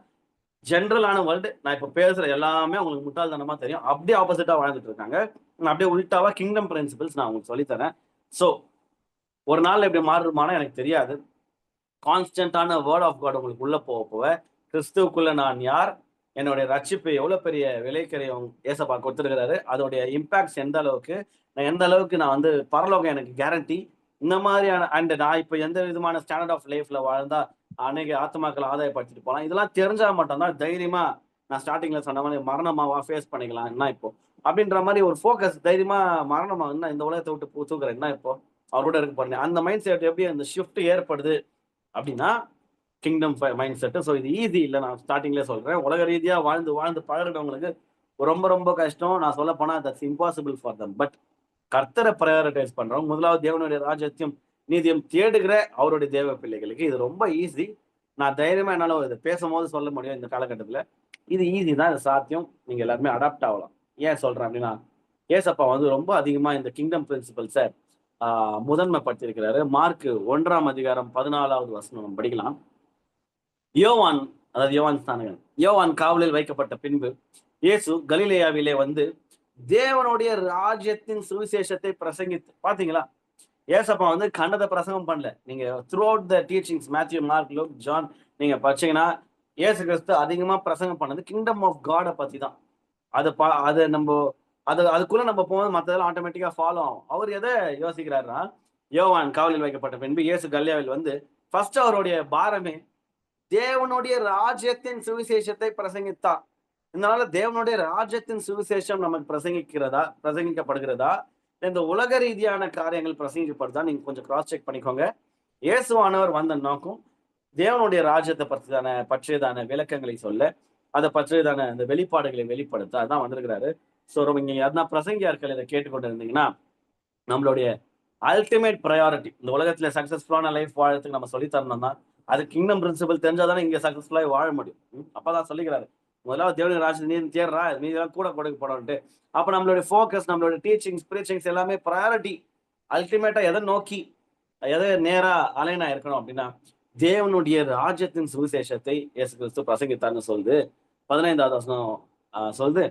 ஜென்ரலான வேர்ல்டு நான் இப்ப பேசுற எல்லாமே உங்களுக்கு முட்டாள்தனமா தெரியும். அப்படியே ஆப்போசிட்டா வாழ்ந்துட்டு இருக்காங்க. அப்படியே உள்டாவா கிங்டம் பிரின்சிபிள்ஸ் நான் உங்களுக்கு சொல்லித்தரேன். ஸோ ஒரு நாள் எப்படி மாறுமானா எனக்கு தெரியாது. கான்ஸ்டன்டான வேர்ட் ஆஃப் காட் உங்களுக்கு உள்ள போக கிறிஸ்துவுக்குள்ள நான் யார், என்னுடைய ரட்சிப்பு எவ்வளவு பெரிய விலைக்கரையும் ஏசப்பா கொடுத்துருக்கிறாரு, அதோடைய இம்பாக்ட்ஸ் எந்த அளவுக்கு நான் வந்து பரலோகம் எனக்கு கேரண்டி. இந்த மாதிரியான அண்ட் நான் இப்போ எந்த விதமான ஸ்டாண்டர்ட் ஆஃப் லைஃப்ல வாழ்ந்தா அநேக ஆத்மாக்களை ஆதாயப்படுத்திட்டு போகலாம், இதெல்லாம் தெரிஞ்சா மட்டும்தான் தைரியமா நான் ஸ்டார்டிங்ல சொன்ன மாதிரி மரணமாவா ஃபேஸ் பண்ணிக்கலாம். என்ன இப்போ அப்படின்ற மாதிரி ஒரு ஃபோக்கஸ் தைரியமா மரணமா என்ன இந்த உலகத்தை விட்டு தூக்குறேன் என்ன இப்போ அவரோட இருக்கு பாருங்க. அந்த மைண்ட் செட் எப்படி அந்த ஷிஃப்ட் ஏற்படுது அப்படின்னா கிங்டம் மைண்ட் செட். ஸோ இது ஈஸி இல்லை, நான் ஸ்டார்டிங்லேயே சொல்றேன். உலக ரீதியா வாழ்ந்து பழகிறவங்களுக்கு ரொம்ப ரொம்ப கஷ்டம். நான் சொல்ல போனா that's impossible for them. But கர்த்தரை ப்ரையாரிட்டைஸ் பண்றோம், முதலாவது தேவனுடைய ராஜ்யத்தையும் நீதியும் தேடுகிற அவருடைய தேவ பிள்ளைகளுக்கு இது ரொம்ப ஈஸி. நான் தைரியமா என்னால இதை பேசும்போது சொல்ல முடியும். இந்த காலகட்டத்துல இது ஈஸி தான், இது சாத்தியம். நீங்க எல்லாருமே அடாப்ட் ஆகலாம். ஏன் சொல்றேன் அப்படின்னா ஏசப்பா வந்து ரொம்ப அதிகமா இந்த கிங்டம் பிரின்சிபல்ஸை முதன்மைப்படுத்தியிருக்கிறாரு. மார்க் 1:14 படிக்கலாம். யோவான், அதாவது யோவான் ஸ்நானகன், யோவான் காவலில் வைக்கப்பட்ட பின்பு இயேசு கலிலேயாவிலே வந்து தேவனுடைய ராஜ்யத்தின் சுவிசேஷத்தை பிரசங்கித்து. பாத்தீங்களா, ஏசப்பா வந்து கண்டத பிரசங்கம் பண்ணல. நீங்க throughout the teachings Matthew, Mark, Luke, John நீங்க படிச்சீங்கன்னா இயேசு கிறிஸ்து அதிகமா பிரசங்கம் பண்ணது கிங்டம் ஆஃப் காடை பத்தி தான். அது நம்ம அதுக்குள்ள நம்ம போகும்போது மற்றதெல்லாம் ஆட்டோமேட்டிக்கா ஃபாலோ ஆகும். அவர் எதை யோசிக்கிறாருன்னா, யோவான் காவலில் வைக்கப்பட்ட பின்பு இயேசு கலிலேயாவில் வந்து ஃபர்ஸ்ட் அவருடைய பாரமே தேவனுடைய ராஜ்யத்தின் சுவிசேஷத்தை பிரசங்கித்தார். இதனால தேவனுடைய ராஜ்யத்தின் சுவிசேஷம் நமக்கு பிரசங்கிக்கப்படுகிறதா, இந்த உலக ரீதியான காரியங்கள் பிரசங்கிக்கப்படுதா, நீங்க கொஞ்சம் கிராஸ் செக் பண்ணிக்கோங்க. இயேசுவானவர் வந்த நோக்கம் தேவனுடைய ராஜ்யத்தை பற்றியதான விளக்கங்களை சொல்ல, அதை பற்றியதான அந்த வெளிப்பாடுகளை வெளிப்படுத்த அதான் வந்திருக்கிறாரு. ஸோ நீங்க யாருன்னா பிரசங்கியார்கள் இதை கேட்டுக்கொண்டு இருந்தீங்கன்னா, நம்மளுடைய அல்டிமேட் ப்ரையாரிட்டி இந்த உலகத்துல சக்சஸ்ஃபுல்லான லைஃப் வாழறதுக்கு நம்ம சொல்லி தரணும்னா அது கிங்டம் பிரின்சிபல் தெரிஞ்சாதானே இங்க சக்சஸ்ஃபுல்லாக வாழ முடியும். அப்பதான் சொல்லிக்கிறாரு, முதலாவது தேவனுடைய ராஜ்யத்தை நீ தேடுறா, நீதான் கூட கொடுக்க போறோம்ட்டு. அப்ப நம்மளுடைய ஃபோக்கஸ், நம்மளுடைய டீச்சிங்ஸ், ப்ரீச்சிங்ஸ் எல்லாமே ப்ரையாரிட்டி அல்டிமேட்டா எதை நோக்கி, எதை நேரா அலைனா இருக்கணும் அப்படின்னா, தேவனுடைய ராஜ்யத்தின் சுவிசேஷத்தை இயேசு கிறிஸ்து பிரசங்கித்தார்னு சொல்லுது. 15வது வசனம் சொல்லுது,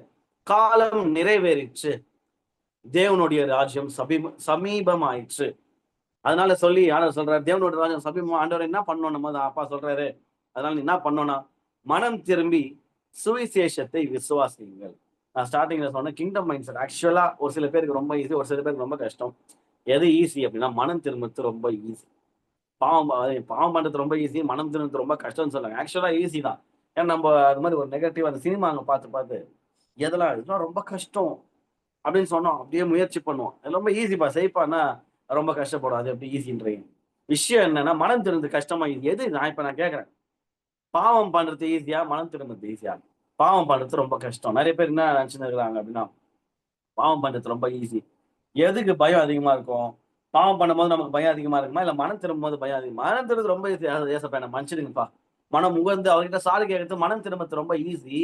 காலம் நிறைவேறிச்சு, தேவனுடைய ராஜ்யம் சமீபமாயிற்று. அதனால சொல்லி ஆண்டவர் சொல்றாரு, தேவனுடைய ராஜ்யம் சமீபமா. ஆண்டவர் என்ன பண்ணணும், நம்ம அப்பா சொல்றாரு, அதனால நீ என்ன பண்ணணும்னா, மனம் திரும்பி சுவிசேஷத்தை விசுவாசியுங்கள். நான் ஸ்டார்டிங்ல சொன்ன கிங்டம் மைண்ட் செட் ஆக்சுவலா ஒரு சில பேருக்கு ரொம்ப ஈஸி, ஒரு சில பேருக்கு ரொம்ப கஷ்டம். எது ஈஸி அப்படின்னா, மனம் திரும்புறது ரொம்ப ஈஸி. பாவம் பண்றது ரொம்ப ஈஸி, மனம் திரும்புறது ரொம்ப கஷ்டம்னு சொல்லுவாங்க. ஆக்சுவலா ஈஸி தான். ஏன்னா நம்ம அது மாதிரி ஒரு நெகட்டிவ் அந்த சினிமாங்க பார்த்து இதெல்லாம் ரொம்ப கஷ்டம் அப்படின்னு சொன்னோம், அப்படியே முயற்சி பண்ணுவோம். அது ரொம்ப ஈஸிப்பா செய்ப்பான்னா ரொம்ப கஷ்டப்படும். அது எப்படி ஈஸின்றீங்க? விஷயம் என்னன்னா, மனம் திரும்புறது கஷ்டமா எது? நான் கேட்கறேன், பாவம் பண்றது ஈஸியா, மனம் திரும்புறது ஈஸியா? பாவம் பண்றது ரொம்ப கஷ்டம். நிறைய பேர் என்ன நினைச்சுன்னு இருக்கிறாங்க அப்படின்னா, பாவம் பண்றது ரொம்ப ஈஸி. எதுக்கு பயம் அதிகமா இருக்கும்? பாவம் பண்ணும்போது நமக்கு பயம் அதிகமா இருக்குமா, இல்ல மனம் திரும்பும் போது பயம் அதிகமா? மனம் திரும்புறது ரொம்ப ஈஸி. ஏசப்பா என்ன மன்னிச்சிடுங்கப்பா, மனம் உகந்து அவர்கிட்ட சாரி கேட்கறது, மனம் திரும்புறது ரொம்ப ஈஸி.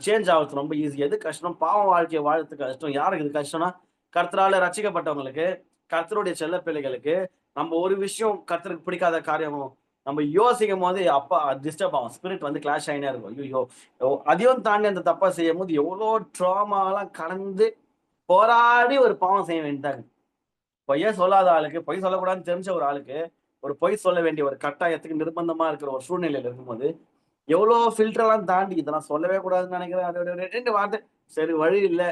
சேஞ்ச் ஆகுறது ரொம்ப ஈஸி. எது கஷ்டம்? பாவம் வாழ்க்கையை வாழறது கஷ்டம். யாருக்கு இது கஷ்டம்னா, கர்த்தரால ரட்சிக்கப்பட்டவங்களுக்கு, கர்த்தருடைய செல்ல பிள்ளைகளுக்கு. நம்ம ஒரு விஷயம் கர்த்தருக்கு பிடிக்காத காரியம் நம்ம யோசிக்கும் போது அப்பா டிஸ்டர்ப் ஆகும், ஸ்பிரிட் வந்து கிளாஷ் ஆகினே இருக்கும். ஐயோ, அதையும் தாண்டி அந்த தப்பா செய்யும் போது எவ்வளோ ட்ராமாலாம் கடந்து போராடி ஒரு பாவம் செய்ய வேண்டியதாங்க. பொய்யே சொல்லாத ஆளுக்கு, பொய் சொல்லக்கூடாதுன்னு தெரிஞ்ச ஒரு ஆளுக்கு ஒரு பொய் சொல்ல வேண்டிய ஒரு கட்டாயத்துக்கு நிர்பந்தமா இருக்கிற ஒரு சூழ்நிலையில இருக்கும்போது எவ்வளோ ஃபில்டர்லாம் தாண்டி இதெல்லாம் சொல்லவே கூடாதுன்னு நினைக்கிறேன். அதோட 2 வார்த்தை, சரி வழி இல்லை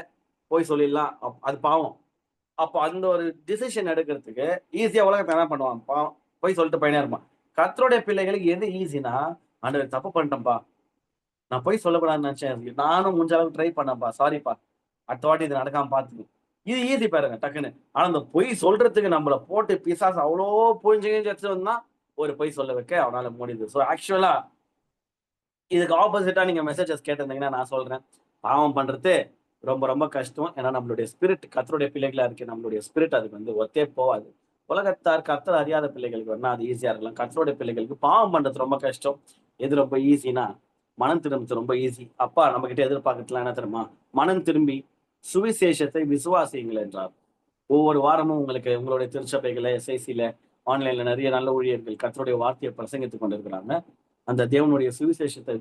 போய் சொல்லிடலாம், அது பாவம். அப்போ அந்த ஒரு டிசிஷன் எடுக்கிறதுக்கு ஈஸியா உலகத்தை என்ன பண்ணுவான், பாவம் போய் சொல்லிட்டு போயினே இருப்பான். கர்த்தருடைய பிள்ளைகளுக்கு எது ஈஸினா, ஆண்டவர் தப்பு பண்ணிட்டேன்ப்பா, நான் போய் சொல்லக்கூடாதுன்னு நினைச்சேன், நானும் முடிஞ்ச அளவுக்கு ட்ரை பண்ணேன்ப்பா, சாரிப்பா, அடுத்த வாட்டி இது நடக்காம பார்த்துக்கு. இது ஈஸி பாருங்க டக்குன்னு. ஆனா அந்த பொய் சொல்றதுக்கு நம்மள போட்டு பிசாசு அவ்வளோ புரிஞ்சு வச்சுருந்தா ஒரு பொய் சொல்ல வைக்க அவனால முடியுது. ஸோ ஆக்சுவலா இதுக்கு ஆப்போசிட்டா நீங்க மெசேஜஸ் கேட்டிருந்தீங்கன்னா நான் சொல்றேன், பாவம் பண்றது ரொம்ப ரொம்ப கஷ்டம். ஏன்னா நம்மளுடைய ஸ்பிரிட் கர்த்தருடைய பிள்ளைகளா இருக்கு, நம்மளுடைய ஸ்பிரிட் அதுக்கு வந்து ஒத்தே போகாது. உலகத்தார் கர்த்தர் அறியாத பிள்ளைகளுக்கு வேணா அது ஈஸியா இருக்கலாம். கர்த்தருடைய பிள்ளைகளுக்கு பாவம் பண்றது ரொம்ப கஷ்டம். எது ரொம்ப ஈஸினா, மனம் திரும்புறது ரொம்ப ஈஸி. அப்பா நம்ம கிட்ட எதிர்பார்க்கறதுலாம் என்ன தெரியுமா, மனம் திரும்பி சுவிசேஷத்தை விசுவாசியுங்கள் என்றார். ஒவ்வொரு வாரமும் உங்களுக்கு உங்களுடைய திருச்சபைகளை எஸ்ஐசியில ஆன்லைன்ல நிறைய நல்ல ஊழியர்கள் கர்த்தருடைய வார்த்தையை பிரசங்கித்துக் கொண்டிருக்கிறாங்க. அந்த தேவனுடைய சுவிசேஷத்தை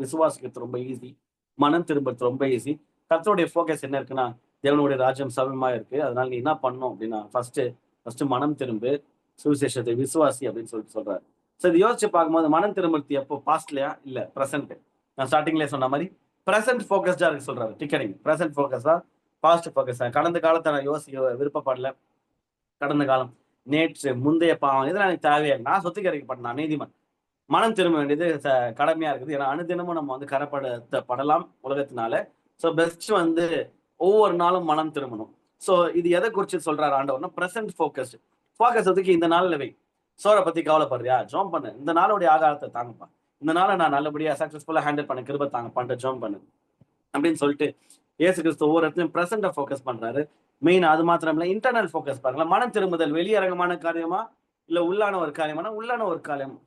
விசுவாசிக்கிறது ரொம்ப ஈஸி, மனம் திரும்புறது ரொம்ப ஈஸி. கர்த்தருடைய ஃபோக்கஸ் என்ன இருக்குன்னா, தேவனுடைய ராஜ்யம் சமயமா இருக்கு, அதனால நீ என்ன பண்ணணும் அப்படின்னா, ஃபர்ஸ்ட் மனம் திரும்பு, சுவிசேஷத்தை விசுவாசி அப்படின்னு சொல்லிட்டு சொல்றாரு. சோ இது யோசிச்சு பார்க்கும்போது மனம் திரும்புறது எப்போ, பாஸ்ட்லயா இல்ல பிரசன்ட்? நான் ஸ்டார்டிங்லேயே சொன்ன மாதிரி பிரசன்ட் ஃபோக்கஸ்டா இருக்கு சொல்றாரு டிக்கெட்டிங். பிரசன்ட் ஃபோக்கஸா, பாஸ்ட் ஃபோக்கஸா? கடந்த காலத்தை நான் யோசிக்க விருப்பப்படல. கடந்த காலம், நேற்று, முந்தைய பாவம் இதெல்லாம் எனக்கு தேவையா? நான் சொத்திகரிக்கப்பட்ட நான் நீதிமான். மனம் திரும்ப வேண்டியது கடமையா இருக்குது. ஏன்னா அனுதினமும் நம்ம வந்து கரப்படுத்தப்படலாம் உலகத்தினால. ஸோ பெஸ்ட் வந்து ஒவ்வொரு நாளும் மனம் திரும்பணும். ஸோ இது எதை குறிச்சு சொல்றாரு ஆண்டவர்னா, பிரசன்ட் ஃபோக்கஸ். ஃபோக்கஸ் ஒதுக்கி இந்த நாள்ல வை. சோரை பத்தி கவலைப்படுறியா, ஜோம் பண்ணு. இந்த நாளுடைய ஆகாரத்தை தாங்கப்பா, இந்த நாளை நான் நல்லபடியா சக்சஸ்ஃபுல்லா ஹேண்டில் பண்ண கிருபை தாங்க பண்ணிட்டு ஜோம் பண்ணு அப்படின்னு சொல்லிட்டு இயேசு கிறிஸ்து ஒவ்வொரு இடத்துலையும் பிரசன்ட ஃபோக்கஸ் பண்றாரு. மெயின் அது மாத்திரம் இல்ல, இன்டர்னல் ஃபோக்கஸ் பாருங்களா. மனம் திரும்புதல் வெளியரங்கமான காரியமா இல்ல உள்ளான ஒரு காரியமான? உள்ளான ஒரு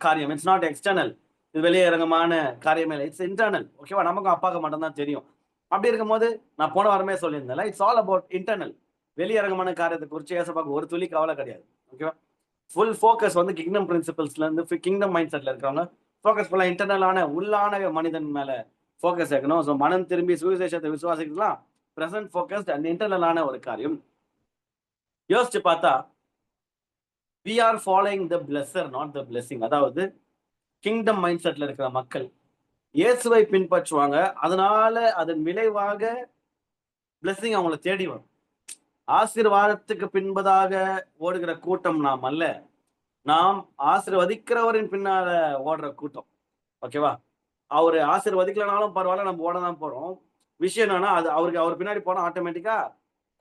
காரியம். It's not external. இது வெளியரங்கமான காரியமே இல்லை, இட்ஸ் இன்டர்னல். ஓகேவா? நமக்கும் அப்பாவுக்கு மட்டும் தான் தெரியும். அப்படி இருக்கும்போது நான் போன வாரமே சொல்லியிருந்தேன், இட்ஸ் ஆல் அபவுட் இன்டர்னல். வெளியரங்கமான காரியத்தை குறித்து ஏசப்பாக்கு ஒரு துளி கவலை கிடையாது. ஓகேவா? ஃபுல் ஃபோக்கஸ் வந்து கிங்டம் பிரின்சிபல்ஸ்ல இருந்து கிங்டம் மைண்ட் செட்ல இருக்கிறவங்க ஃபோக்கஸ் ஃபுல்லா இன்டர்னலான உள்ளான மனிதன் மேல ஃபோக்கஸ் வைக்கணும். ஸோ மனம் திரும்பி சுவிசேஷத்தை விசுவாசிக்கலாம் பிரசன்ட் ஃபோக்கஸ்ட் அண்ட் இன்டர்னலான ஒரு காரியம். யோசிச்சு பார்த்தா we are following the blesser not the blessing. அதாவது கிங்டம் மைண்ட் செட்ல இருக்கிற மக்கள் இயேசுவை பின்பற்றுவாங்க, அதனால அதன் விளைவாக பிளெஸிங் அவங்களை தேடி வரும். ஆசீர்வாதத்துக்கு பின்பதாக ஓடுகிற கூட்டம் நாம் அல்ல, நாம் ஆசீர்வதிக்கிறவரின் பின்னால ஓடுற கூட்டம். ஓகேவா? அவரு ஆசீர்வதிக்கலனாலும் பரவாயில்ல, நம்ம ஓட தான் போறோம். விஷயம் என்னன்னா, அது அவர் பின்னாடி போனா ஆட்டோமேட்டிக்கா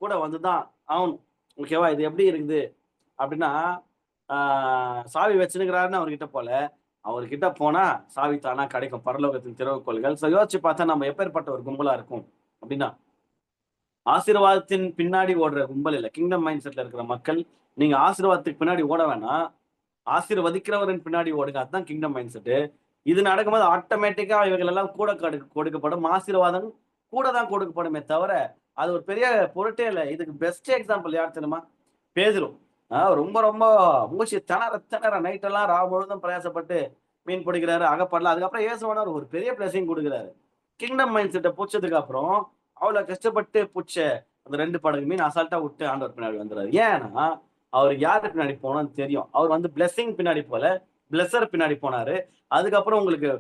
கூட வந்துதான் ஆகணும். ஓகேவா? இது எப்படி இருக்குது அப்படின்னா, சாவி வச்சுனுக்கிறாருன்னு அவர்கிட்ட போல, அவர்கிட்ட போனா சாவி தானா கிடைக்கும், பரலோகத்தின் திறவுகோள்கள். யோசிச்சு பார்த்தா நம்ம எப்பேற்பட்ட ஒரு கும்பலா இருக்கும் அப்படின்னா, ஆசீர்வாதத்தின் பின்னாடி ஓடுற கும்பல் இல்லை, கிங்டம் மைண்ட் செட்ல இருக்கிற மக்கள். நீங்க ஆசீர்வாதத்துக்கு பின்னாடி ஓட வேணாம், ஆசீர்வதிக்கிறவரின் பின்னாடி ஓடுங்க. அதுதான் கிங்டம் மைண்ட் செட்டு. இது நடக்கும்போது ஆட்டோமேட்டிக்கா இவைகள் எல்லாம் கூட கொடுக்கப்படும். ஆசீர்வாதம் கூட தான் கொடுக்கப்படுமே தவிர அது ஒரு பெரிய பொருட்டே இல்லை. இதுக்கு பெஸ்ட் எக்ஸாம்பிள் யார் தெரியுமா? பேதுரு. ரொம்ப ரொம்ப மூச்சு திணற நைட்டெல்லாம் முழுதும் பிரயாசப்பட்டு மீன் பிடிக்கிறாரு, அகப்படல. அதுக்கப்புறம் இயேசுவானவர் ஒரு பெரிய பிளஸிங் கொடுக்குறாரு. கிங்டம் மைண்ட் செட்டை புடிச்சதுக்கு அப்புறம் அவ்வளவு கஷ்டப்பட்டு புடிச்ச அந்த 2 படகு மீன் அசால்ட்டா விட்டு ஆண்டவர் பின்னாடி வந்துடுறாரு. ஏன்னா அவருக்கு யாரு பின்னாடி போனோம்னு தெரியும். அவர் வந்து பிளெஸிங் பின்னாடி போல, பிளெஸர் பின்னாடி போனாரு. அதுக்கப்புறம் உங்களுக்கு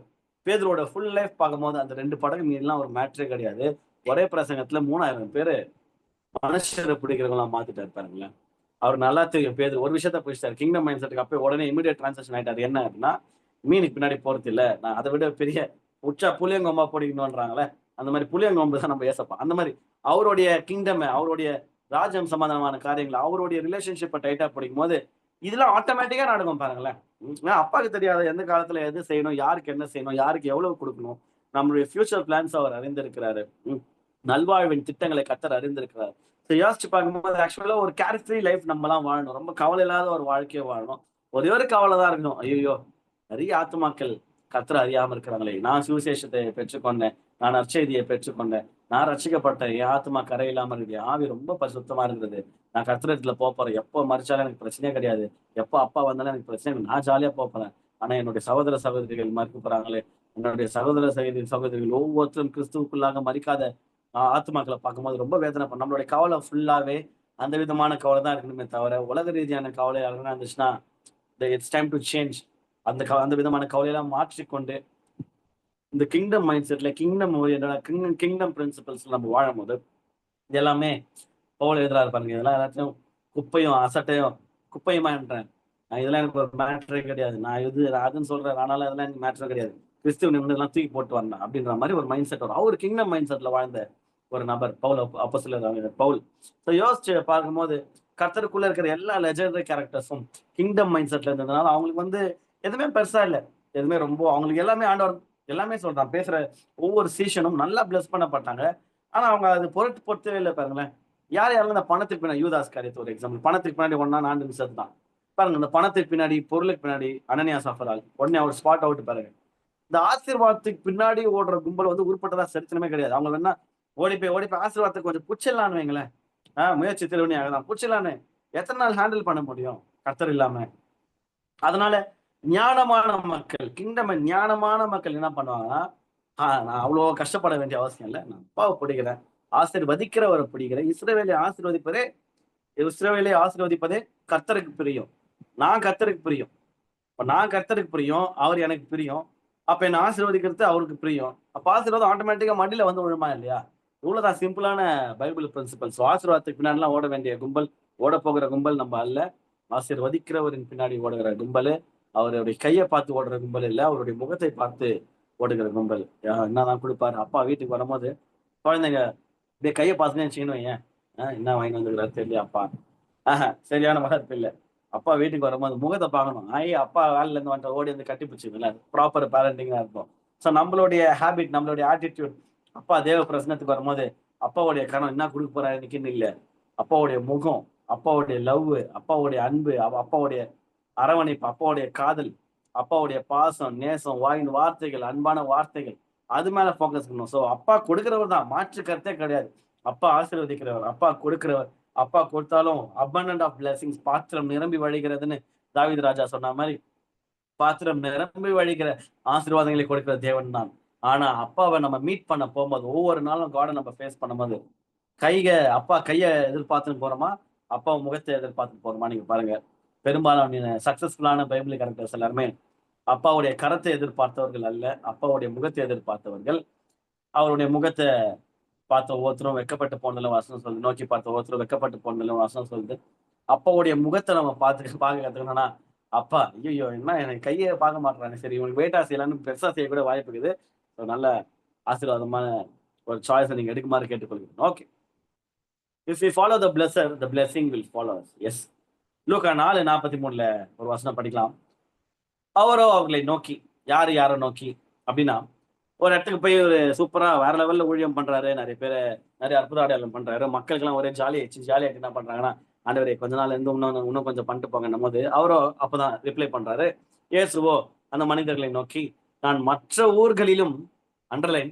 பேதுருவோட ஃபுல் லைஃப் பார்க்கும்போது அந்த 2 படகு மீன்லாம் ஒரு மேட்ரே கிடையாது. ஒரே பிரசங்கத்துல 3000 பேரு மனுஷரை பிடிக்கிறவங்களாம் மாத்திட்டாரு பாருங்களேன். அவர் நல்லா தெரியும் பேதுரு ஒரு விஷயத்த பிடிச்சாரு. கிங்டம் மைண்ட் செட்டுக்கு அப்போ உடனே இமீடியட் டிரான்சாக்ஷன் ஆயிட்டாரு. என்ன அப்படின்னா, மீனுக்கு பின்னாடி போறது இல்ல, நான் அதை விட பெரிய உச்சா புளியங்கொம்பா பிடிக்கணும்ன்றாங்களே, அந்த மாதிரி புளியங்கொம்பு தான் நம்ம ஏசப்பா. அந்த மாதிரி அவருடைய கிங்டம், அவருடைய ராஜ்யம் சம்பந்தமான காரியங்கள், அவருடைய ரிலேஷன்ஷிப்பை டைட்டா பிடிக்கும் போது இதெல்லாம் ஆட்டோமேட்டிக்கா நடக்கும் பாருங்களேன். அப்பாவுக்கு தெரியாத எந்த காலத்துல எது செய்யணும், யாருக்கு என்ன செய்யணும், யாருக்கு எவ்வளவு கொடுக்கணும், நம்மளுடைய ஃபியூச்சர் பிளான்ஸ் அவர் அறிந்திருக்கிறாரு. நல்வாழ்வின் திட்டங்களை கத்தர் அறிந்திருக்கிறார். யோசிச்சு பார்க்கும்போது ஆக்சுவலா ஒரு கேர் ஃப்ரீ லைஃப் நம்மலாம் வாழணும். ரொம்ப கவலை இல்லாத ஒரு வாழ்க்கையை வாழணும். ஒரே ஒரு கவலை தான் இருக்கணும். ஐயோ, நிறைய ஆத்துமாக்கள் கத்தரை அறியாம இருக்கிறாங்களே. நான் சுவிசேஷத்தை பெற்றுக்கொண்டேன், நான் நற்செய்தியை பெற்றுக்கொண்டேன், நான் ரட்சிக்கப்பட்டேன், என் ஆத்மா கரை இல்லாம இருக்குது, ஆவி ரொம்ப பரிசுத்தமா இருக்கிறது, நான் கத்திரத்துல போறேன், எப்போ மறிச்சாலும் எனக்கு பிரச்சனையே கிடையாது, எப்போ அப்பா வந்தாலும் எனக்கு பிரச்சனை, நான் ஜாலியா போறேன். ஆனா என்னுடைய சகோதர சகோதரிகள் மறுக்க போறாங்களே, என்னுடைய சகோதர சகோதரிகள் ஒவ்வொருத்தரும் கிறிஸ்துவுக்குள்ளாக மறிக்காத ஆத்துமாக்களை பார்க்கும்போது ரொம்ப வேதனை பண்ண. நம்மளுடைய கவலை ஃபுல்லாவே அந்த விதமான கவலை தான் இருக்கணுமே தவிர உலக ரீதியான கவலை யாருன்னா இருந்துச்சுன்னா இட்ஸ் டைம் டு சேஞ்ச். அந்த விதமான கவலையெல்லாம் மாற்றிக்கொண்டு இந்த கிங்டம் மைண்ட் செட்ல கிங்டம் பிரின்சிபல்ஸ் நம்ம வாழும் போது இது எல்லாமே பவுல் எழுதுறாரு பாருங்க. இதெல்லாம் எல்லாத்தையும் குப்பையும் அசட்டையும் குப்பையுமான்றேன். இதெல்லாம் எனக்கு ஒரு மேட்ரே கிடையாது, நான் இது அதுன்னு சொல்றேன், ஆனாலும் அதெல்லாம் எனக்கு மேட்ரே கிடையாது, கிறிஸ்துவ எல்லாம் தூக்கி போட்டு வரணும் அப்படின்ற மாதிரி ஒரு மைண்ட் செட் வரும். அவர் கிங்டம் மைண்ட் செட்ல வாழ்ந்த ஒரு நபர் பவுல், அப்போஸ்தலர் பவுல். யோசிச்சு பார்க்கும்போது கர்த்தருக்குள்ள இருக்கிற எல்லா லெஜெண்டரி கேரக்டர்ஸும் கிங்டம் மைண்ட் செட்ல இருந்ததுனால அவங்களுக்கு வந்து எதுவுமே பெருசா இல்லை, எதுவுமே ரொம்ப அவங்களுக்கு எல்லாமே ஆண்டவர் எல்லாமே சொல்றான். பேசுற ஒவ்வொரு சீசனும் நல்லா பிளஸ் பண்ணப்பட்டாங்க. ஆனா அவங்க அது பொறுத்தவே இல்லை பாருங்களேன். யாரும் இந்த பணத்துக்கு பின்னாடி யூதாஸ் காரியத்தை ஒரு எக்ஸாம்பிள். பணத்துக்கு பின்னாடி ஒன்னா 4 நிமிஷம் தான் பாருங்க. இந்த பணத்துக்கு பின்னாடி பொருளுக்கு பின்னாடி அனனியா சஃபரால் உடனே அவர் ஸ்பாட் அவுட் பாருங்க. இந்த ஆசீர்வாதத்துக்கு பின்னாடி ஓடுற கும்பல் வந்து உருப்பட்டதா சரித்திரமே கிடையாது. அவங்க வேணா ஓடி போய் ஆசீர்வாதத்துக்கு கொஞ்சம் புச்சிடலான்னு வைங்களேன். முயற்சி திருவணி ஆகலாம், புச்சிடலான்னு எத்தனை நாள் ஹேண்டில் பண்ண முடியும் கர்த்தர் இல்லாம? அதனால ஞானமான மக்கள், கிங்டம் ஞானமான மக்கள் என்ன பண்ணுவாங்கன்னா, நான் அவ்வளோ கஷ்டப்பட வேண்டிய அவசியம் இல்லை, நான் அப்பாவை பிடிக்கிறேன், ஆசீர்வதிக்கிறவரை பிடிக்கிறேன். இஸ்ரவேலை ஆசீர்வதிப்பதே கர்த்தருக்கு பிரியம். நான் கர்த்தருக்கு பிரியம். இப்ப நான் கர்த்தருக்கு பிரியம், அவர் எனக்கு பிரியம். அப்ப என்ன ஆசீர்வதிக்கிறது அவருக்கு பிரியம். அப்ப ஆசீர்வாதம் ஆட்டோமேட்டிக்கா மடியில வந்து விழுமா இல்லையா? இவ்வளவுதான் சிம்பிளான பைபிள் பிரின்சிபல்ஸ். ஆசீர்வாதத்துக்கு பின்னாடிலாம் ஓட வேண்டிய கும்பல், ஓட போகிற கும்பல் நம்ம அல்ல. ஆசீர்வதிக்கிறவரின் பின்னாடி ஓடுகிற கும்பல், அவருடைய கையை பார்த்து ஓடுற கும்பல் இல்லை, அவருடைய முகத்தை பார்த்து ஓடுகிற கும்பல். என்னதான் கொடுப்பாரு. அப்பா வீட்டுக்கு வரும்போது குழந்தைங்க அப்படியே கையை பார்த்துன்னு செய்யணும். ஏன் என்ன வாங்கி வந்துக்கிறாரு தெரியல அப்பா, சரியான வளர்ப்பு இல்லை. அப்பா வீட்டுக்கு வரும்போது முகத்தை பார்க்கணும். அப்பா வேலையில இருந்து வந்துட்டு ஓடி வந்து கட்டி பிடிச்சிக்கல, ப்ராப்பர் பேரண்டிங்கா இருக்கும். ஸோ நம்மளுடைய ஹேபிட், நம்மளுடைய ஆட்டிடியூட், அப்பா தேவ பிரசனத்துக்கு வரும்போது அப்பாவுடைய கணம் என்ன கொடுக்க போறாரு இன்னைக்குன்னு இல்லை, அப்பாவுடைய முகம், அப்பாவுடைய லவ், அப்பாவுடைய அன்பு, அப்பாவுடைய அரவணைப்பு, அப்பாவுடைய காதல், அப்பாவுடைய பாசம், நேசம், வாயின் வார்த்தைகள், அன்பான வார்த்தைகள், அது மேல போக்கஸ் பண்ணணும். ஸோ அப்பா கொடுக்கிறவர் தான், மாற்று கருத்தே கிடையாது. அப்பா ஆசீர்வதிக்கிறவர், அப்பா கொடுக்கிறவர். அப்பா கொடுத்தாலும் abundant ஆஃப் பிளஸிங்ஸ், பாத்திரம் நிரம்பி வழிகிறதுன்னு தாவீது ராஜா சொன்ன மாதிரி பாத்திரம் நிரம்பி வழிகிற ஆசீர்வாதங்களை கொடுக்கிற தேவன் தான். ஆனா அப்பாவை நம்ம மீட் பண்ண போகும்போது ஒவ்வொரு நாளும் காடை நம்ம ஃபேஸ் பண்ணும்போது அப்பா கையை எதிர்பார்த்துன்னு போறோமா, அப்பா முகத்தை எதிர்பார்த்து போறோமா? நீங்க பாருங்க, பெரும்பாலான சக்சஸ்ஃபுல்லான பைபிள் கேரக்டர்ஸ் எல்லாருமே அப்பாவுடைய கரத்தை எதிர்பார்த்தவர்கள் அல்ல, அப்பாவுடைய முகத்தை எதிர்பார்த்தவர்கள். அவருடைய முகத்தை பார்த்த ஒவ்வொருத்தரும் வெக்கப்பட்டு போனதிலும் வசனம் சொல்லுது, நோக்கி பார்த்த ஒவ்வொருத்தரும் வெக்கப்பட்டு போனதிலும் வசனம் சொல்லுது. அப்பாவுடைய முகத்தை நம்ம பார்க்க கத்துக்கணும்னா, அப்பா ஐயோ என்ன எனக்கு கையை பார்க்க மாட்டேறாங்க, சரி இவனுக்கு வெயிட்டா செய்யலான்னு பெருசா செய்யக்கூட வாய்ப்பு இருக்குது. நல்ல ஆசீர்வாதமான ஒரு சாய்ஸை நீங்க எடுக்குமாறு கேட்டுக்கொள்கிறேன். Okay, if you follow the pleasure, the blessing will follow us. Yes, லூக்கா 4:43 ஒரு வசனம் படிக்கலாம். அவரோ அவர்களை நோக்கி, யாரை நோக்கி அப்படின்னா, ஒரு இடத்துக்கு போய் ஒரு சூப்பரா வேற லெவல்ல ஊழியம் பண்றாரு, நிறைய அற்புத அடையாளம் பண்றாரு, மக்களுக்கு எல்லாம் ஒரே ஜாலியாச்சு. என்ன பண்றாங்கன்னா, ஆண்டவரே கொஞ்ச நாள் இருந்து இன்னும் கொஞ்சம் பண்ணிட்டு போங்கன்னும் போது அவரோ அப்பதான் ரிப்ளை பண்றாரு. இயேசுவோ அந்த மனிதர்களை நோக்கி, நான் மற்ற ஊர்களிலும் அண்டர்லைன்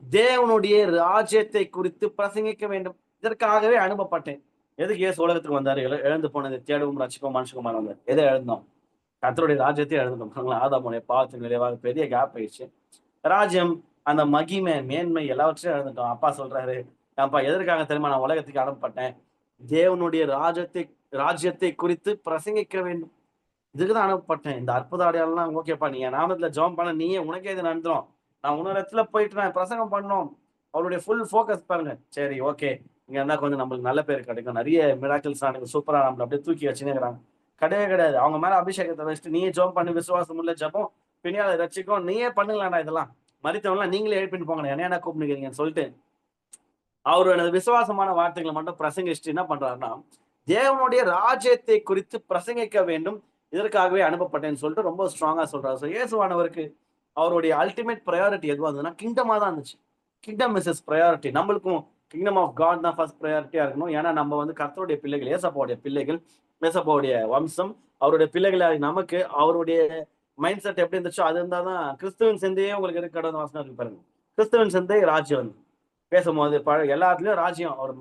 தேவனுடைய ராஜ்யத்தை குறித்து பிரசங்கிக்க வேண்டும், இதற்காகவே அனுப்பப்பட்டேன். எதுக்கு இயேசு உலகத்துக்கு வந்தாரு? இழந்து போனது தேடவும் ரட்சிக்கவும் மனுஷகுமாரன் வந்தார். எதை எழுந்தோம்? கர்த்தருடைய ராஜ்யத்தை எழுந்தோம். ஆதாமுடைய பாவத்தின் விளைவாக பெரிய கேப் ஆயிடுச்சு. ராஜ்யம், அந்த மகிமை, மேன்மை எல்லாவற்றையும் எழுந்துட்டோம். அப்பா சொல்றாரு, அப்பா எதற்காக தெரியுமா நான் உலகத்துக்கு அனுப்பப்பட்டேன்? தேவனுடைய ராஜ்யத்தை குறித்து பிரசங்கிக்க வேண்டும். இதுக்குதான் அனுப்பப்பட்டேன். இந்த அற்புத அடையாளம்லாம் ஓகேப்பா, நீ என் நாமத்துல ஜெபம் பண்ண, நீயே உனக்கே இது நடந்துரும். நான் இன்னொரு இடத்துல போயிட்டு நான் பிரசங்கம் பண்ணணும். அவருடைய ஃபுல் ஃபோக்கஸ் பாருங்க. சரி, ஓகே, இங்க இருந்தா கொஞ்சம் நம்மளுக்கு நல்ல பேர் கிடைக்கும், நிறைய மிராக்கிள்ஸ் நடக்கும், சூப்பரா நம்மள அப்படியே தூக்கி வச்சுன்னு இருக்கிறாங்க. கிடையவே கிடையாது. அவங்க மேல அபிஷேகத்தை வச்சுட்டு நீயே ஜெபம் பண்ணி, விசுவாசம் உள்ள ஜெபம் பின்னால ரட்சிக்கும், நீயே பண்ணுங்களாடா இதெல்லாம். மறித்தவங்களாம் நீங்களே எழுப்பின்னு போங்க, என்ன கூப்பிட்டுக்கிறீங்கன்னு சொல்லிட்டு அவரு எனது விசுவாசமான வார்த்தைகளை மட்டும் பிரசங்கிச்சுட்டு என்ன பண்றாருன்னா, தேவனுடைய ராஜ்யத்தை குறித்து பிரசங்கிக்க வேண்டும், இதற்காகவே அனுப்பப்பட்டேன்னு சொல்லிட்டு ரொம்ப ஸ்ட்ராங்கா சொல்றாரு. ஸோ இயேசுவானவருக்கு அவருடைய அல்டிமேட் ப்ரையாரிட்டி எதுவாக இருந்ததுன்னா கிங்டமா தான் இருந்துச்சு. Kingdom is is priority. நம்மளுக்கும் கிங்டம் ஆஃப் காட் தான் ஃபர்ஸ்ட் ப்ரையாரிட்டியா இருக்கணும். ஏன்னா நம்ம வந்து கர்த்தருடைய பிள்ளைகள், ஏசப்பாவுடைய பிள்ளைகள், ஏசப்பாவுடைய வம்சம், அவருடைய பிள்ளைகளாக நமக்கு அவருடைய மைண்ட் செட் எப்படி இருந்துச்சோ அது இருந்தால் தான். கிறிஸ்துவின் சிந்தையே உங்களுக்கு இருக்க வாசனம் இருக்கு பாருங்க. கிறிஸ்துவின் சிந்தை ராஜ்யம் பேசும்போது எல்லாத்துலயும் ராஜ்யம் அவர்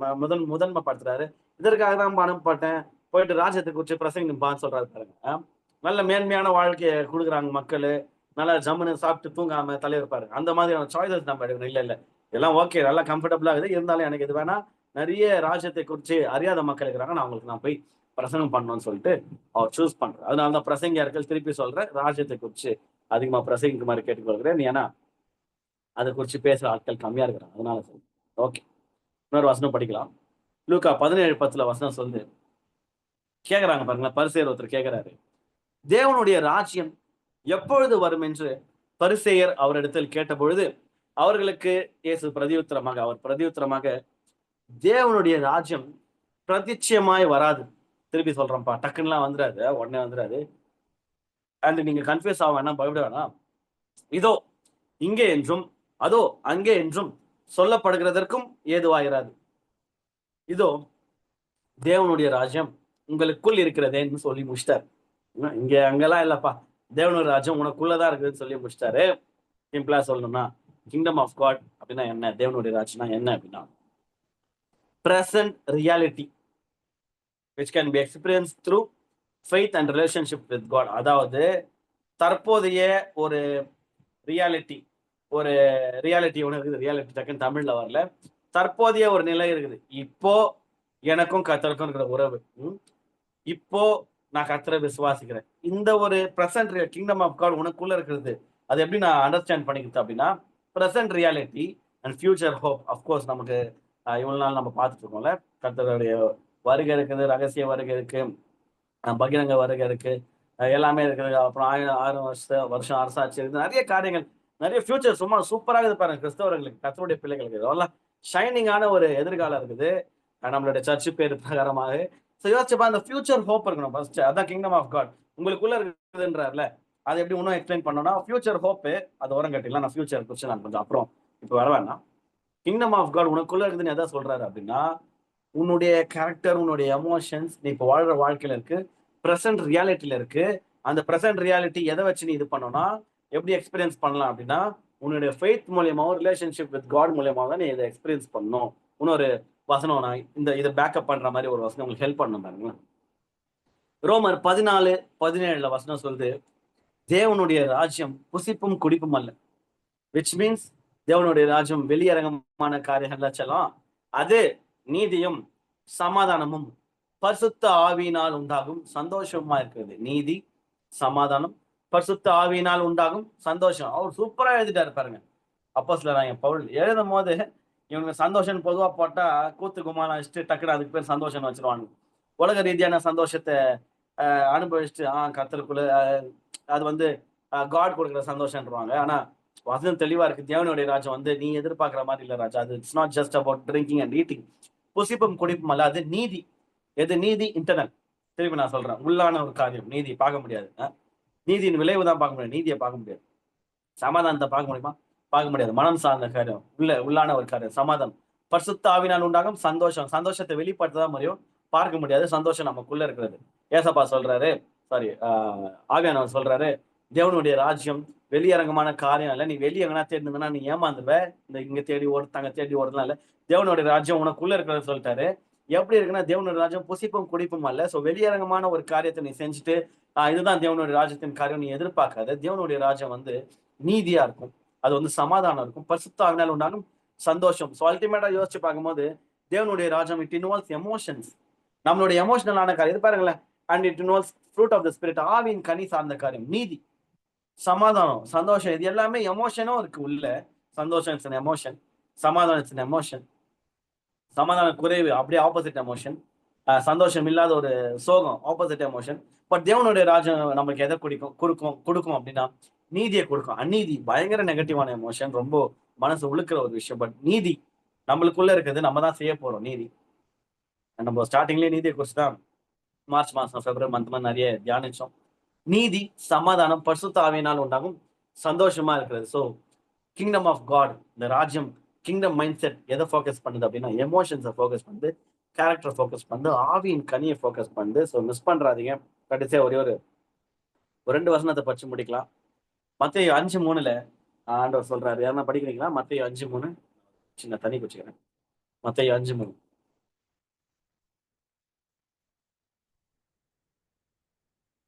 முதன்மைப்படுத்துறாரு. இதற்காக தான் அனுப்பப்பட்டேன், போயிட்டு ராஜ்யத்தை குறித்து பிரசங்கிப்பான்னு சொல்றாரு பாருங்க. நல்ல மேன்மையான வாழ்க்கையை கொடுக்குறாங்க மக்கள், நல்லா ஜம்முன்னு சாப்பிட்டு தூங்காம தலைவர் பாருங்க. அந்த மாதிரியான சாய்ஸஸ் நம்ம எடுக்கணும். இல்ல எல்லாம் ஓகே, நல்லா கம்ஃபர்டபுளா இருக்குது, இருந்தாலும் எனக்கு இது வேணா, நிறைய ராஜ்யத்தை குறித்து அறியாத மக்கள் இருக்கிறாங்க, நான் அவங்களுக்கு நான் போய் பிரசங்கம் பண்ணணும்னு சொல்லிட்டு அவர் சூஸ் பண்றாரு. அதனாலதான் பிரசங்கியார்கள் திருப்பி சொல்ற ராஜ்யத்தை குறித்து அதிகமா பிரசங்கிக்குமாறு கேட்டுக்கொள்கிறேன். ஏன்னா அதை குறித்து பேசுற ஆட்கள் கம்மியா இருக்கிறாங்க, அதனால சொல்றேன். ஓகே, இன்னொரு வசனம் படிக்கலாம். லூக்கா 17:10 வசனம் சொல்லுது. கேக்குறாங்க பாருங்களேன், பரிசேயர் ஒருத்தர் கேட்கிறாரு, தேவனுடைய ராஜ்யம் எப்பொழுது வரும் என்று பரிசேயர் அவரிடத்தில் கேட்ட பொழுது அவர்களுக்கு இயேசு பிரதியுத்தரமாக தேவனுடைய ராஜ்யம் பிரதிச்சயமாய் வராது. திருப்பி சொல்றேன்ப்பா, டக்குன்னுலாம் வந்துடாது, உடனே வந்துடாது. அண்ட் நீங்க கன்ஃபியூஸ் ஆக வேணாம், பயப்பட வேணாம். இதோ இங்கே என்றும் அதோ அங்கே என்றும் சொல்லப்படுகிறதற்கும் ஏதுவாயிராது. இதோ தேவனுடைய ராஜ்யம் உங்களுக்குள் இருக்கிறதேன்னு சொல்லி முடிச்சிட்டாரு. இங்க அங்கெல்லாம் இல்லப்பா, தேவனுடைய ராஜ்யம் உனக்குள்ளதான் இருக்குதுன்னு சொல்லி முடிச்சிட்டாரு. சிம்பிளா சொல்லணும்னா, கிங்டம் ஆஃப் காட் அப்படின்னா என்ன, தேவனுடைய ராஜ்யம்னா என்ன அப்படின்னா, present reality which can be experienced through faith and relationship with God. அதாவது தற்போதைய ஒரு ரியாலிட்டி, ஒரு ரியாலிட்டி ஒன்று இருக்குது. ரியாலிட்டி டக்குன்னு தமிழ்ல வரல. தற்போதைய ஒரு நிலை இருக்குது. இப்போ எனக்கும் கர்த்தருக்கும் இருக்கிற உறவு, இப்போ நான் கர்த்தரை விசுவாசிக்கிறேன், இந்த ஒரு பிரசன்ட் கிங்டம் ஆஃப் காட் உனக்குள்ள இருக்கிறது. அது எப்படி நான் அண்டர்ஸ்டாண்ட் பண்ணிக்கிறது அப்படின்னா, present reality and future hope. Of course நமக்கு இவ்வளவு நாள் நம்ம பார்த்துட்டு இருக்கோம்ல, கர்த்தருடைய வருகை இருக்குது, ரகசிய வருகை இருக்கு, பகிரங்க வருகை இருக்கு, எல்லாமே இருக்குது. அப்புறம் 1000 வருஷம் அரசாட்சி இருக்குது, நிறைய காரியங்கள், நிறைய ஃபியூச்சர் சும்மா சூப்பராக இது பாருங்க. கிறிஸ்தவர்களுக்கு, கர்த்தருடைய பிள்ளைகளுக்கு இதெல்லாம் ஷைனிங்கான ஒரு எதிர்காலம் இருக்குது நம்மளுடைய சர்ச்சு பேர் பிரகாரமாக. யோசிச்சப்பா, அந்த ஃபியூச்சர் ஹோப் இருக்கணும் ஃபர்ஸ்ட். அதான் கிங்டம் ஆஃப் காட் உங்களுக்குள்ள இருக்குதுன்றார்ல, அது எப்படி இன்னும் எக்ஸ்பிளைன் பண்ணணும்னா, ஃபியூச்சர் ஹோப்பு அது ஓரம் கட்டிலாம். நான் ஃபியூச்சர் குறிச்சு நான் கொஞ்சம் அப்புறம் இப்போ வர வேணாம். கிங்டம் ஆஃப் காட் உனக்குள்ள இருக்குதுன்னு எதாவது சொல்றாரு அப்படின்னா, உன்னுடைய கேரக்டர், உன்னுடைய எமோஷன்ஸ், நீ இப்போ வாழ்ற வாழ்க்கையில இருக்கு, பிரசன்ட் ரியாலிட்டியில இருக்கு. அந்த பிரசன்ட் ரியாலிட்டி எதை வச்சு நீ இது பண்ணணும்னா, எப்படி எக்ஸ்பீரியன்ஸ் பண்ணலாம் அப்படின்னா, உன்னுடைய ஃபெய்த் மூலியமாவும் ரிலேஷன்ஷிப் வித் காட் மூலியமாக தான் நீ இதை எக்ஸ்பீரியன்ஸ் பண்ணணும். இன்னொரு வசனம் நான் இதை பேக்கப் பண்ற மாதிரி ஒரு வசனம் உங்களுக்கு ஹெல்ப் பண்ணணும் பாருங்களேன். ரோமர் 14:17 வசனம் சொல்லுது, தேவனுடைய ராஜ்யம் புசிப்பும் குடிப்பும் அல்ல. விச் மீன்ஸ் தேவனுடைய ராஜ்யம் வெளியரங்கமான காரியங்கள் செல்லும், அது நீதியும் சமாதானமும் பரிசுத்த ஆவியினால் உண்டாகும் சந்தோஷமா இருக்கிறது. நீதி, சமாதானம், பரிசுத்த ஆவியினால் உண்டாகும் சந்தோஷம். அவர் சூப்பரா எழுதிட்டாரு பாருங்க. அப்போஸ்தலனாகிய பவுல் எழுதும் போது, இவங்க சந்தோஷம் பொதுவா போட்டா கூத்து குமாரம் வச்சுட்டு டக்குனு அதுக்கு பேர் சந்தோஷம் வச்சிருவாங்க. உலக ரீதியான சந்தோஷத்தை அனுபவிச்சுட்டு கர்த்தருக்குள்ள அது வந்து காட் கொடுக்குற சந்தோஷம்ன்றவாங்க. ஆனா வசனம் தெளிவா இருக்கு, தேவனுடைய ராஜ்யம் வந்து நீ எதிர்பார்க்கிற மாதிரி இல்ல ராஜா. அது it's not just about drinking and eating. புசிப்பும் குடிப்பும் அல்ல, அது நீதி. எது நீதி? இன்டர்னல். திருப்பி நான் சொல்றேன், உள்ளான ஒரு காரியம். நீதி பார்க்க முடியாது, நீதியின் விளைவு தான் பார்க்க முடியாது, நீதியை பார்க்க முடியாது. சமாதானத்தை பார்க்க முடியுமா? பார்க்க முடியாது. மனம் சார்ந்த காரியம், உள்ளான ஒரு காரியம் சமாதானம். பரிசுத்த ஆவியினால் உண்டாகும் சந்தோஷம். சந்தோஷத்தை வெளிப்படுத்ததான் முடியும். பார்க்க முடியாது. சந்தோஷம் நமக்குள்ள இருக்கிறது. ஏசப்பா சொல்றாரு, சாரி ஆவியானவர் சொல்றாரு, தேவனுடைய ராஜ்யம் வெளியரங்கமான காரியம் இல்லை. நீ வெளியே எங்கன்னா தேடினா நீ ஏமாந்துவ. இந்த இங்க தேடி ஓடுது அங்க தேடி ஓடுறதுலாம் இல்லை. தேவனுடைய ராஜ்யம் உனக்குள்ள இருக்கிறத சொல்லிட்டாரு. எப்படி இருக்குன்னா தேவனுடைய ராஜ்யம் புசிப்பும் குடிப்பும் அல்ல. சோ வெளியரங்கமான ஒரு காரியத்தை நீ செஞ்சுட்டு இதுதான் தேவனுடைய ராஜ்யத்தின் காரியம் நீ எதிர்பார்க்காத. தேவனுடைய ராஜ்யம் வந்து நீதியா இருக்கும். அது வந்து சமாதானம் இருக்கும். பரிசுத்த ஆவியினால் உண்டாகும் சந்தோஷம். ஸோ அல்டிமேட்டா யோசிச்சு பார்க்கும்போது தேவனுடைய ராஜ்யம் இட் இன்வால்வ்ஸ் எமோஷன்ஸ். நம்மளுடைய எமோஷனலான காரியம் இது பாருங்களேன். And it involves fruit of the spirit, ஆவியின் கனி சார்ந்த காரியம், நீதி, சமாதானம், சந்தோஷம். இது எல்லாமே எமோஷனும் இருக்கு உள்ள. சந்தோஷம் இட்ஸ் எமோஷன், சமாதானம் இட்ஸ் எமோஷன். சமாதானம் குறைவு அப்படியே ஆப்போசிட் எமோஷன். சந்தோஷம் இல்லாத ஒரு சோகம் ஆப்போசிட் எமோஷன். பட் தேவனுடைய ராஜ்யம் நமக்கு எதை கொடுக்கும் அப்படின்னா நீதியை கொடுக்கும். அநீதி பயங்கர நெகட்டிவான எமோஷன், ரொம்ப மனசு உழுக்கிற ஒரு விஷயம். பட் நீதி நம்மளுக்குள்ள இருக்கிறது, நம்ம தான் செய்ய போறோம் நீதி. நம்ம ஸ்டார்டிங்லேயே நீதியை குறிச்சு தான் மார்ச் மாசம் பிப்ரவரி மந்த் நிறைய தியானிச்சோம். நீதி, சமாதானம், பரிசுத்த ஆவியினால் உண்டாகும் சந்தோஷமா இருக்கிறது. ஸோ கிங்டம் ஆஃப் காட், இந்த ராஜ்யம், கிங்டம் மைண்ட் செட் எதை ஃபோக்கஸ் பண்ணுது அப்படின்னா எமோஷன்ஸை ஃபோக்கஸ் பண்ணுது, கேரக்டர் ஃபோக்கஸ் பண்ணுது, ஆவியின் கனியை ஃபோக்கஸ் பண்ணுது. ஸோ மிஸ் பண்றாதீங்க. கடைசியா ஒரே ஒரு 2 வசனத்தை படிச்சு முடிக்கலாம். மத்தேயு 5:3 ஆண்டவர் சொல்றாரு. யாரா படிக்கிறீங்களா? மத்தேயு 5:3. சின்ன தண்ணி குடிச்சுக்கிறேன். மத்தேயு 5:3.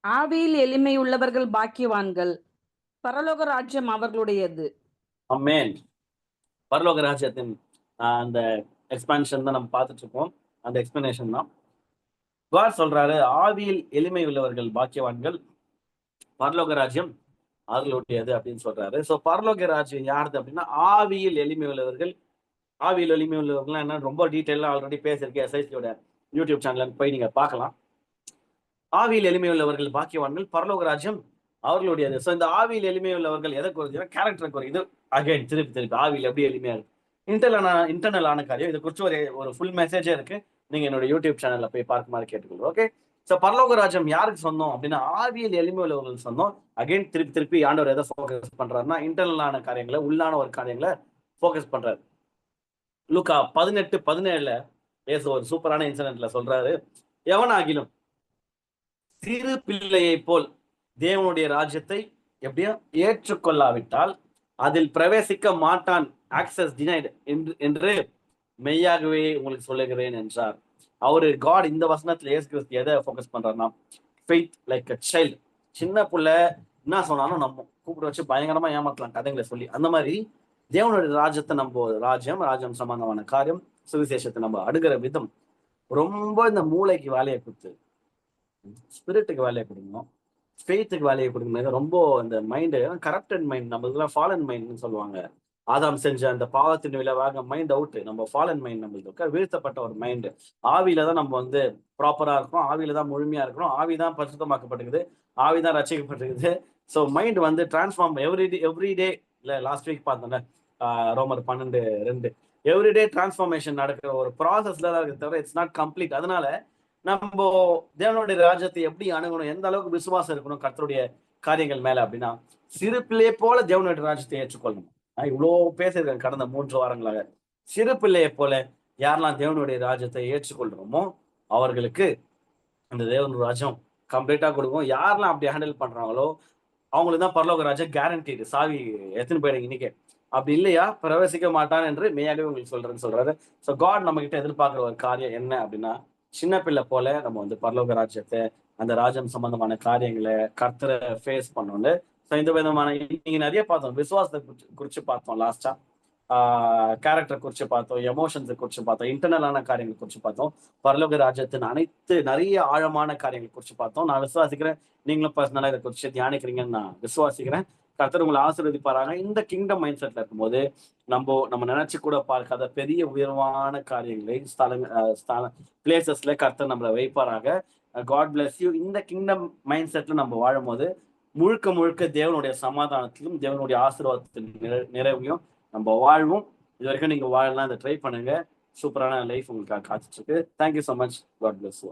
ஆவியில் எளிமை உள்ளவர்கள் பாக்கியவான்கள், பரலோக ராஜ்யம் அவர்களுடையது. ஆமென். பரலோக ராஜ்யத்தின் அந்த எக்ஸ்பான்ஷன் தான் நம்ம பார்த்துட்டு இருக்கோம். அந்த எக்ஸ்பிளனேஷன் தான் காட் சொல்றாரு. ஆவியில் எளிமை உள்ளவர்கள் பாக்கியவான்கள், பரலோக ராஜ்யம் அவர்களுடையது அப்படின்னு சொல்றாரு. ஸோ பரலோக ராஜ்யம் யாருது அப்படின்னா ஆவியில் எளிமை உள்ளவர்கள். ஆவியில் எளிமை உள்ளவர்கள் என்ன ரொம்ப டீட்டெயிலா ஆல்ரெடி பேசியிருக்கேன். எஸ்ஐசியோட யூடியூப் சேனல் போய் நீங்க பார்க்கலாம். ஆவியில் எளிமை உள்ளவர்கள் பாக்கியவான்கள், பரலோக ராஜ்யம் அவர்களுடையது. ஸோ இந்த ஆவியில் எளிமை உள்ளவர்கள் எதை குறைஞ்சுன்னா கேரக்டர் குறையுது. அகைன் திருப்பி ஆவியில் எப்படி எளிமையா இருக்கு, இன்டர்னலான காரியம். இதை குறித்து ஒரு ஃபுல் மெசேஜே இருக்கு. நீங்க என்னோட யூடியூப் சேனல்ல போய் பார்க்க மாதிரி கேட்டுக்கொள்ளுங்க. ஓகே. ஸோ பரலோக ராஜ்யம் யாருக்கு சொந்தம் அப்படின்னா ஆவியில் எளிமை உள்ளவர்கள் சொந்தம். அகைன் திருப்பி ஆண்டவர் எதை ஃபோக்கஸ் பண்றாருன்னா இன்டர்னலான காரியங்களை, உள்ளான ஒரு காரியங்களை ஃபோக்கஸ் பண்றாரு. லூக்கா 18:17 ஏசு ஒரு சூப்பரான இன்சிடென்ட்ல சொல்றாரு, எவனாகிலும் சிறு பிள்ளையை போல் தேவனுடைய ராஜ்யத்தை எப்படியா ஏற்றுக்கொள்ளாவிட்டால் அதில் பிரவேசிக்க மாட்டான். ஆக்சஸ் டினைடு என்று மெய்யாகவே உங்களுக்கு சொல்லுகிறேன் என்றார். அவரு காட் இந்த வசனத்துல இயேசு கிறிஸ்து எதை ஃபோக்கஸ் பண்றாருன்னா ஃபெய்த் லைக் அ சைல்டு. சின்ன பிள்ளை என்ன சொன்னாலும் நம்ம கூப்பிட்டு வச்சு பயங்கரமா ஏமாத்தலாம் கதைகளை சொல்லி. அந்த மாதிரி தேவனுடைய ராஜ்யத்தை நம்ம ராஜ்யம் சம்பந்தமான காரியம், சுவிசேஷத்தை நம்ம அடுகிற விதம் ரொம்ப இந்த மூளைக்கு வேலையை கொடுத்து ஸ்பிரிட்டுக்கு வேலையை கொடுக்கணும், ஃபெய்த்துக்கு வேலையை கொடுக்கணும். ரொம்ப இந்த மைண்டு கரப்டட் மைண்ட், நம்ம இதெல்லாம் ஃபாலன் மைண்ட்னு சொல்லுவாங்க. ஆதாம் செஞ்ச அந்த பாவத்தின் விளைவாக மைண்ட் அவுட், நம்ம ஃபாலன் மைண்ட், நம்மளுக்கு வீழ்த்தப்பட்ட ஒரு மைண்டு. ஆவியில தான் நம்ம வந்து ப்ராப்பரா இருக்கோம், ஆவியில தான் முழுமையா இருக்கிறோம், ஆவி தான் பரிசுத்தமாக்கப்பட்டிருக்குது, ஆவி தான் ரசிக்கப்பட்டிருக்குது. ஸோ மைண்ட் வந்து டிரான்ஸ்ஃபார்ம் எவ்ரிடே. இல்லை லாஸ்ட் வீக் பார்த்தோம்ல ரோமர் 12:2 எவ்ரிடே டிரான்ஸ்ஃபார்மேஷன் நடக்கிற ஒரு ப்ராசஸ்ல தான் இருக்கு தவிர இட்ஸ் நாட் கம்ப்ளீட். அதனால நம்ம தேவனுடைய ராஜ்யத்தை எப்படி அணுகணும், எந்த அளவுக்கு விசுவாசம் இருக்கணும் கர்த்தருடைய காரியங்கள் மேல அப்படின்னா சிறு பிள்ளையை போல தேவனுடைய ராஜ்யத்தை ஏற்றுக்கொள்ளணும். இவ்வளோ பேசியிருக்கேன் கடந்த 3 வாரங்களாக. சிறு பிள்ளையை போல யாரெல்லாம் தேவனுடைய ராஜ்யத்தை ஏற்றுக்கொள்றோமோ அவர்களுக்கு அந்த தேவனுடைய ராஜ்யம் கம்ப்ளீட்டா கொடுக்கும். யாரெல்லாம் அப்படி ஹேண்டில் பண்றாங்களோ அவங்களுக்கு தான் பரலோக ராஜ்யம் கேரண்டீடு. சாவி எத்தனை போயிடுங்க இன்னைக்கு. அப்படி இல்லையா பிரவேசிக்க மாட்டான் என்று மெய்யாகவே உங்களுக்கு சொல்றாரு. ஸோ காட் நம்ம கிட்ட எதிர்பார்க்குற ஒரு காரியம் என்ன அப்படின்னா சின்ன பிள்ளை போல நம்ம வந்து பரலோக ராஜ்யத்தை, அந்த ராஜ்யம் சம்பந்தமான காரியங்களை கர்த்தரை ஃபேஸ் பண்ணோன்னு. ஸோ இந்த விதமான நீங்க நிறைய பார்த்தோம். விசுவாசத்தை குறிச்சு பார்த்தோம், லாஸ்டா கேரக்டர் குறிச்சு பார்த்தோம், எமோஷன்ஸை குறிச்சு பார்த்தோம், இன்டர்னலான காரியங்களை குறிச்சு பார்த்தோம், பரலோக ராஜ்யத்தின் நிறைய ஆழமான காரியங்களை குறிச்சு பார்த்தோம். நான் விசுவாசிக்கிறேன் நீங்களும் பர்சனலா இதை குறிச்சு தியானிக்கிறீங்கன்னு நான் விசுவாசிக்கிறேன். கர்த்தர் உங்களை ஆசீர்வதிப்பாராங்க. இந்த கிங்டம் மைண்ட் செட்ல இருக்கும்போது நம்ம நினைச்சு கூட பார்க்காத பெரிய உயர்வான காரியங்களை பிளேசஸ்ல கர்த்தர் நம்மளை வைப்பாராக. God bless you. இந்த கிங்டம் மைண்ட் செட்ல நம்ம வாழும் போது முழுக்க தேவனுடைய சமாதானத்திலும் தேவனுடைய ஆசீர்வாதத்தின் நிறைவையும் நம்ம வாழ்வோம். இது வரைக்கும் நீங்க வாழலாம், இதை ட்ரை பண்ணுங்க. சூப்பரான லைஃப் உங்களுக்காக காத்துட்டு இருக்கு. Thank you so much. God bless you.